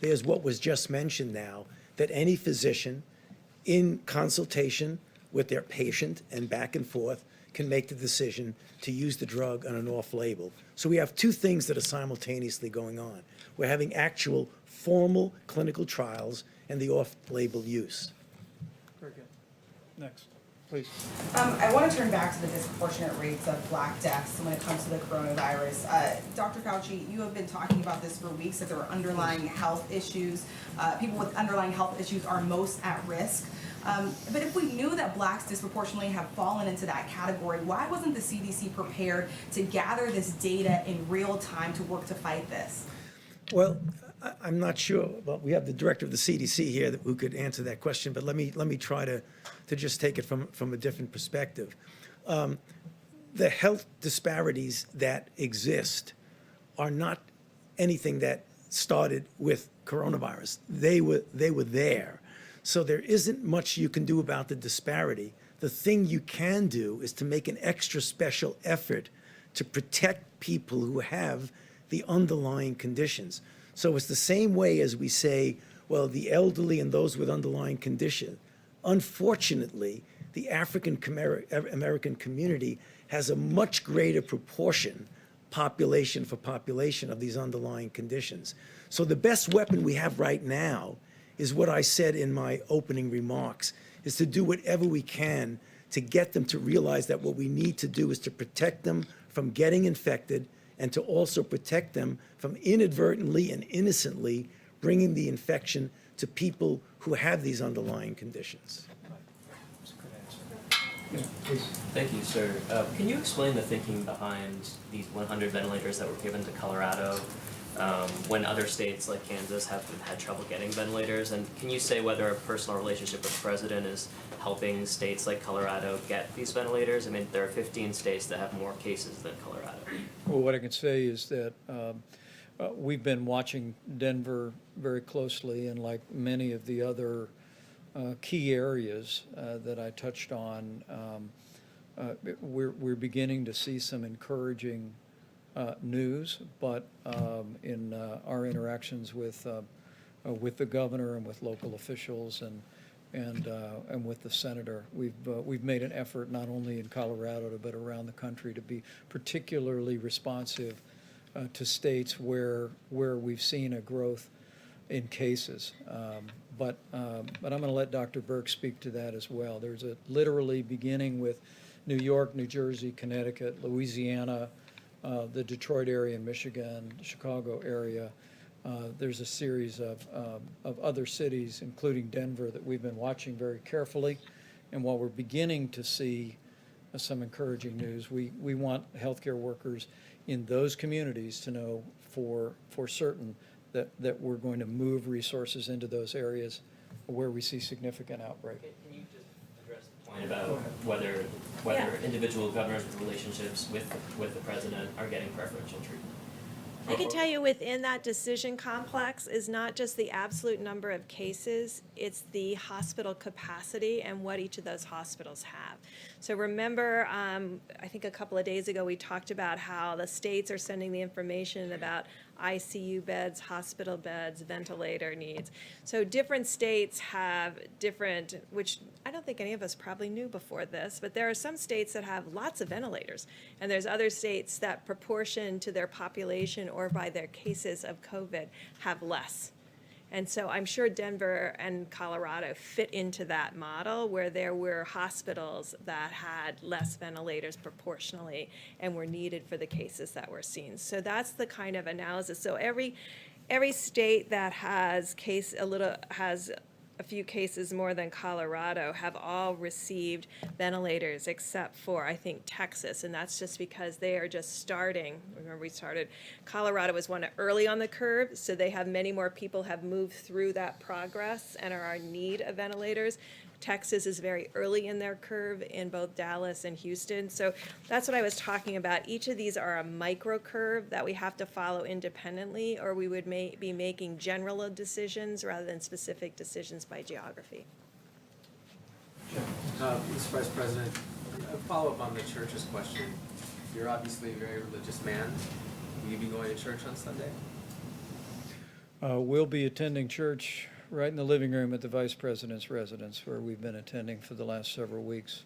there's what was just mentioned now, that any physician, in consultation with their patient and back and forth, can make the decision to use the drug on an off-label. So we have 2 things that are simultaneously going on. We're having actual formal clinical trials and the off-label use. Very good. Next, please. I want to turn back to the disproportionate rates of Black deaths when it comes to the coronavirus. Dr. Fauci, you have been talking about this for weeks, that there are underlying health issues. People with underlying health issues are most at risk. But if we knew that Blacks disproportionately have fallen into that category, why wasn't the CDC prepared to gather this data in real time to work to fight this? Well, I'm not sure. Well, we have the director of the CDC here who could answer that question, but let me try to just take it from a different perspective. The health disparities that exist are not anything that started with coronavirus. They were there. So there isn't much you can do about the disparity. The thing you can do is to make an extra special effort to protect people who have the underlying conditions. So it's the same way as we say, well, the elderly and those with underlying condition. Unfortunately, the African American community has a much greater proportion, population for population, of these underlying conditions. So the best weapon we have right now is what I said in my opening remarks, is to do whatever we can to get them to realize that what we need to do is to protect them from getting infected and to also protect them from inadvertently and innocently bringing the infection to people who have these underlying conditions. Thank you, sir. Can you explain the thinking behind these 100 ventilators that were given to Colorado when other states like Kansas have had trouble getting ventilators? And can you say whether a personal relationship with the president is helping states like Colorado get these ventilators? I mean, there are 15 states that have more cases than Colorado. Well, what I can say is that we've been watching Denver very closely, and like many of the other key areas that I touched on, we're beginning to see some encouraging news, but in our interactions with the governor and with local officials and with the senator, we've made an effort not only in Colorado but around the country to be particularly responsive to states where we've seen a growth in cases. But I'm going to let Dr. Birx speak to that as well. There's literally beginning with New York, New Jersey, Connecticut, Louisiana, the Detroit area, Michigan, Chicago area. There's a series of other cities, including Denver, that we've been watching very carefully. And while we're beginning to see some encouraging news, we want healthcare workers in those communities to know for certain that we're going to move resources into those areas where we see significant outbreak. Can you just address the point about whether individual governors with relationships with the president are getting preferential treatment? I can tell you within that decision complex is not just the absolute number of cases, it's the hospital capacity and what each of those hospitals have. So remember, I think a couple of days ago, we talked about how the states are sending the information about ICU beds, hospital beds, ventilator needs. So different states have different, which I don't think any of us probably knew before this, but there are some states that have lots of ventilators, and there's other states that proportion to their population or by their cases of COVID have less. And so I'm sure Denver and Colorado fit into that model where there were hospitals that had less ventilators proportionally and were needed for the cases that were seen. So that's the kind of analysis. So every state that has a few cases more than Colorado have all received ventilators except for, I think, Texas, and that's just because they are just starting. Remember, Colorado was one early on the curve, so they have many more people have moved through that progress and are in need of ventilators. Texas is very early in their curve in both Dallas and Houston. So that's what I was talking about. Each of these are a micro curve that we have to follow independently, or we would be making general decisions rather than specific decisions by geography. Mr. Vice President, a follow-up on the church's question. You're obviously a very religious man. Will you be going to church on Sunday? We'll be attending church right in the living room at the Vice President's residence, where we've been attending for the last several weeks.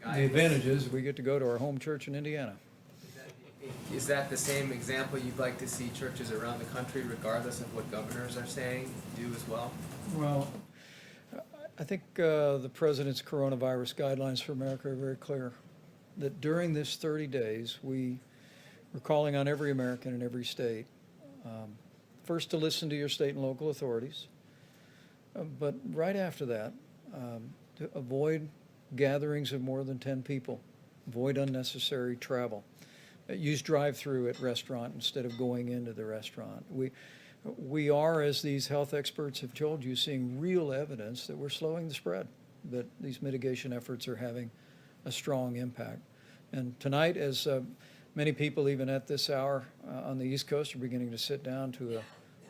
The advantage is we get to go to our home church in Indiana. Is that the same example you'd like to see churches around the country, regardless of what governors are saying, do as well? Well, I think the President's coronavirus guidelines for America are very clear, that during this 30 days, we're calling on every American in every state, first to listen to your state and local authorities, but right after that, to avoid gatherings of more than 10 people, avoid unnecessary travel, use drive-through at restaurant instead of going into the restaurant. We are, as these health experts have told you, seeing real evidence that we're slowing the spread, that these mitigation efforts are having a strong impact. And tonight, as many people, even at this hour on the East Coast, are beginning to sit down to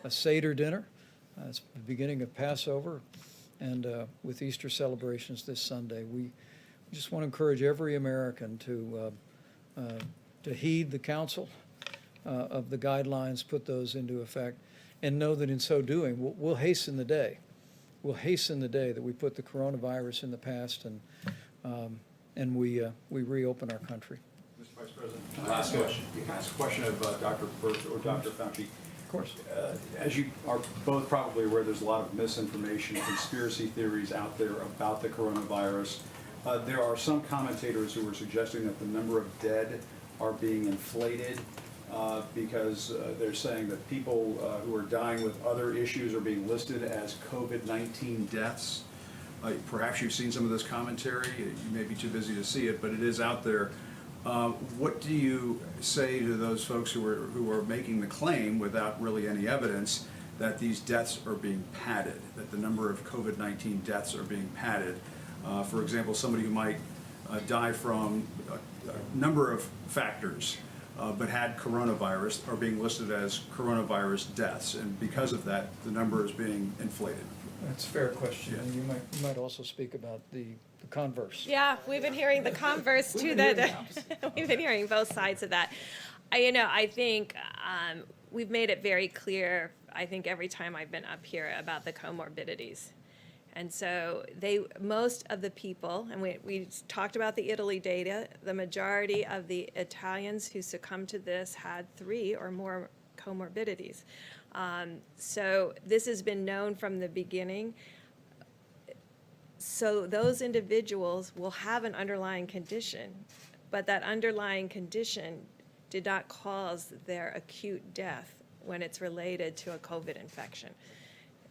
a Seder dinner. It's the beginning of Passover. And with Easter celebrations this Sunday, we just want to encourage every American to heed the counsel of the guidelines, put those into effect, and know that in so doing, we'll hasten the day. We'll hasten the day that we put the coronavirus in the past and we reopen our country. Mr. Vice President, can I ask a question of Dr. Birx or Dr. Fauci? Of course. As you are both probably aware, there's a lot of misinformation, conspiracy theories out there about the coronavirus. There are some commentators who are suggesting that the number of dead are being inflated because they're saying that people who are dying with other issues are being listed as COVID-19 deaths. Perhaps you've seen some of this commentary. You may be too busy to see it, but it is out there. What do you say to those folks who are making the claim without really any evidence that these deaths are being padded, that the number of COVID-19 deaths are being padded? For example, somebody who might die from a number of factors but had coronavirus are being listed as coronavirus deaths, and because of that, the number is being inflated. That's a fair question. And you might also speak about the converse. Yeah, we've been hearing the converse too. We've been hearing both sides of that. I think we've made it very clear, I think every time I've been up here, about the comorbidities. And so most of the people, and we talked about the Italy data, the majority of the Italians who succumbed to this had 3 or more comorbidities. So this has been known from the beginning. So those individuals will have an underlying condition, but that underlying condition did not cause their acute death when it's related to a COVID infection.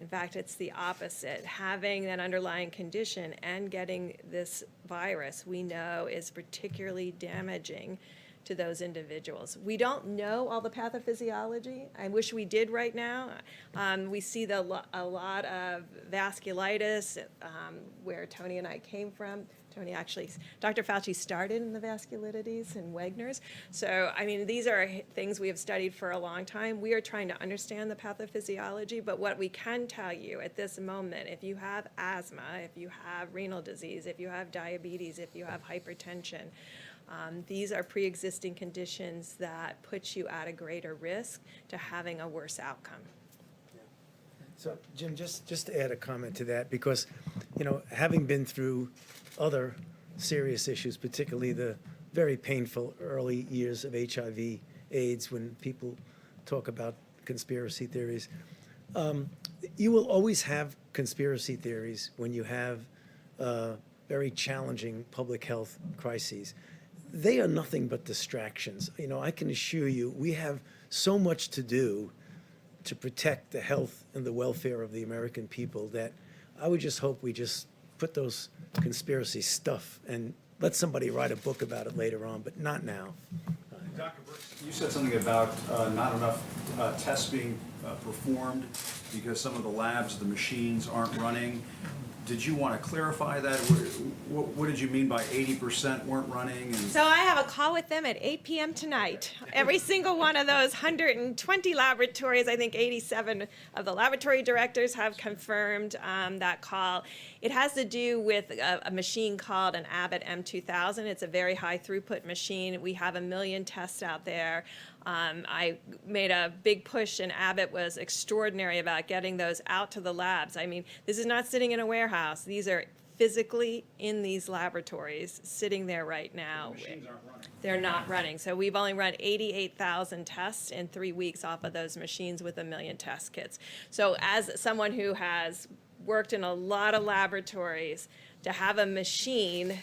In fact, it's the opposite. Having that underlying condition and getting this virus, we know, is particularly damaging to those individuals. We don't know all the pathophysiology. I wish we did right now. We see a lot of vasculitis where Tony and I came from. Tony actually, Dr. Fauci started in the vasculitides and Wegener's. So, these are things we have studied for a long time. We are trying to understand the pathophysiology, but what we can tell you at this moment, if you have asthma, if you have renal disease, if you have diabetes, if you have hypertension, these are pre-existing conditions that put you at a greater risk to having a worse outcome. So, Jim, just to add a comment to that, because, having been through other serious issues, particularly the very painful early years of HIV, AIDS, when people talk about conspiracy theories, you will always have conspiracy theories when you have very challenging public health crises. They are nothing but distractions. I can assure you, we have so much to do to protect the health and the welfare of the American people that I would just hope we just put those conspiracy stuff and let somebody write a book about it later on, but not now. Dr. Birx, you said something about not enough tests being performed because some of the labs, the machines aren't running. Did you want to clarify that? What did you mean by 80% weren't running? So I have a call with them at 8 p.m. tonight. Every single one of those 120 laboratories, I think 87 of the laboratory directors have confirmed that call. It has to do with a machine called an Abbott M2000. It's a very high throughput machine. We have 1 million tests out there. I made a big push, and Abbott was extraordinary about getting those out to the labs. This is not sitting in a warehouse. These are physically in these laboratories, sitting there right now. The machines aren't running. They're not running. So we've only run 88,000 tests in 3 weeks off of those machines with 1 million test kits. So as someone who has worked in a lot of laboratories, to have a machine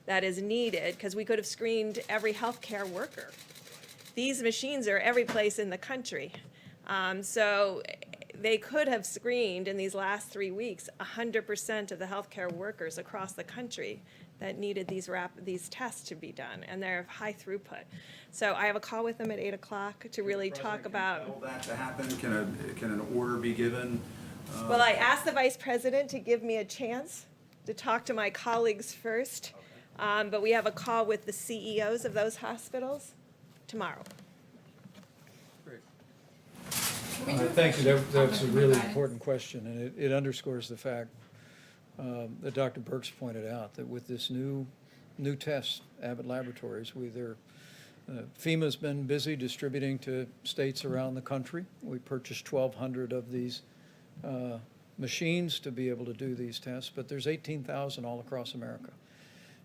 that is needed, because we could have screened every healthcare worker. These machines are every place in the country. So they could have screened in these last 3 weeks 100% of the healthcare workers across the country that needed these tests to be done, and they're high throughput. So I have a call with them at 8 o'clock to really talk about. Can that to happen? Can an order be given? Well, I asked the vice president to give me a chance to talk to my colleagues first, but we have a call with the CEOs of those hospitals tomorrow. Great. Thank you. That's a really important question, and it underscores the fact that Dr. Birx pointed out, that with this new test, Abbott Laboratories, FEMA's been busy distributing to states around the country. We purchased 1,200 of these machines to be able to do these tests, but there's 18,000 all across America.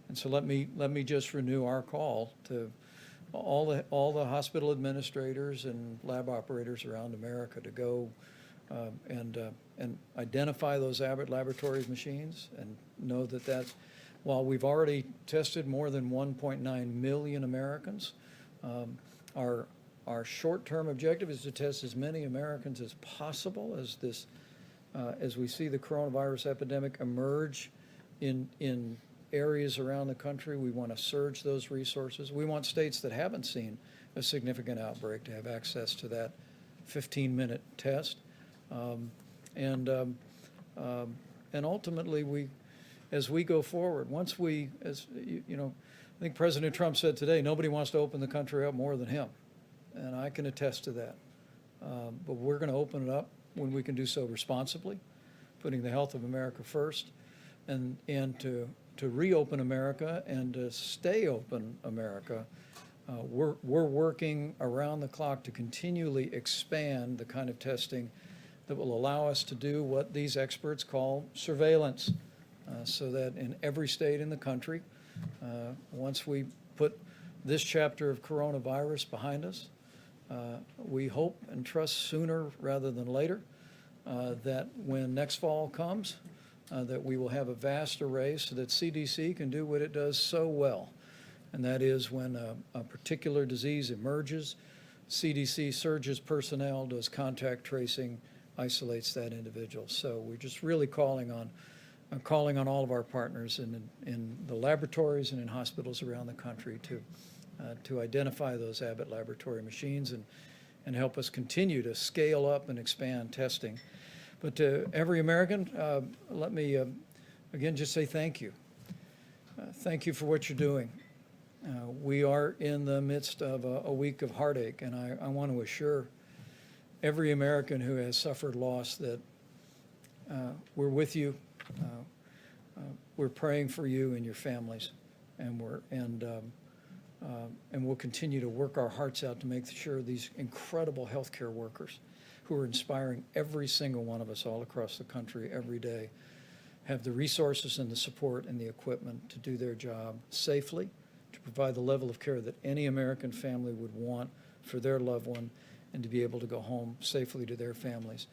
And so let me just renew our call to all the hospital administrators and lab operators around America to go and identify those Abbott Laboratories machines and know that while we've already tested more than 1.9 million Americans, our short-term objective is to test as many Americans as possible as we see the coronavirus epidemic emerge in areas around the country. We want to surge those resources. We want states that haven't seen a significant outbreak to have access to that 15-minute test. And ultimately, as we go forward, I think President Trump said today, nobody wants to open the country up more than him, and I can attest to that. But we're going to open it up when we can do so responsibly, putting the health of America first, and to reopen America and to stay open America. We're working around the clock to continually expand the kind of testing that will allow us to do what these experts call surveillance, so that in every state in the country, once we put this chapter of coronavirus behind us, we hope and trust sooner rather than later that when next fall comes, that we will have a vast array so that CDC can do what it does so well. And that is when a particular disease emerges, CDC surges personnel, does contact tracing, isolates that individual. So we're just really calling on all of our partners in the laboratories and in hospitals around the country to identify those Abbott Laboratory machines and help us continue to scale up and expand testing. But to every American, let me again just say thank you. Thank you for what you're doing. We are in the midst of a week of heartache, and I want to assure every American who has suffered loss that we're with you. We're praying for you and your families, and we'll continue to work our hearts out to make sure these incredible healthcare workers who are inspiring every single one of us all across the country every day have the resources and the support and the equipment to do their job safely, to provide the level of care that any American family would want for their loved one, and to be able to go home safely to their families.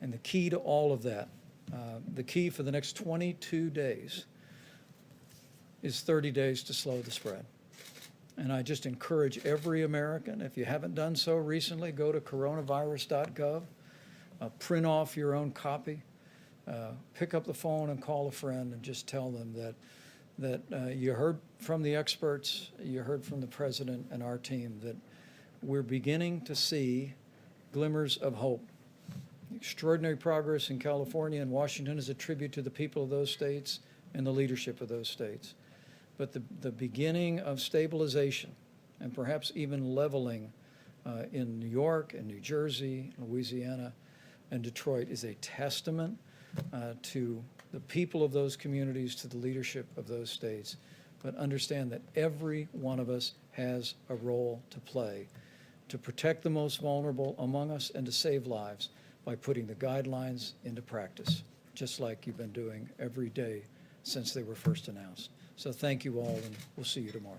And the key to all of that, the key for the next 22 days is 30 days to slow the spread. And I just encourage every American, if you haven't done so recently, go to coronavirus.gov, print off your own copy, pick up the phone and call a friend and just tell them that you heard from the experts, you heard from the president and our team that we're beginning to see glimmers of hope. Extraordinary progress in California and Washington is a tribute to the people of those states and the leadership of those states. But the beginning of stabilization and perhaps even leveling in New York and New Jersey, Louisiana, and Detroit is a testament to the people of those communities, to the leadership of those states. But understand that every one of us has a role to play to protect the most vulnerable among us and to save lives by putting the guidelines into practice, just like you've been doing every day since they were first announced. So thank you all, and we'll see you tomorrow.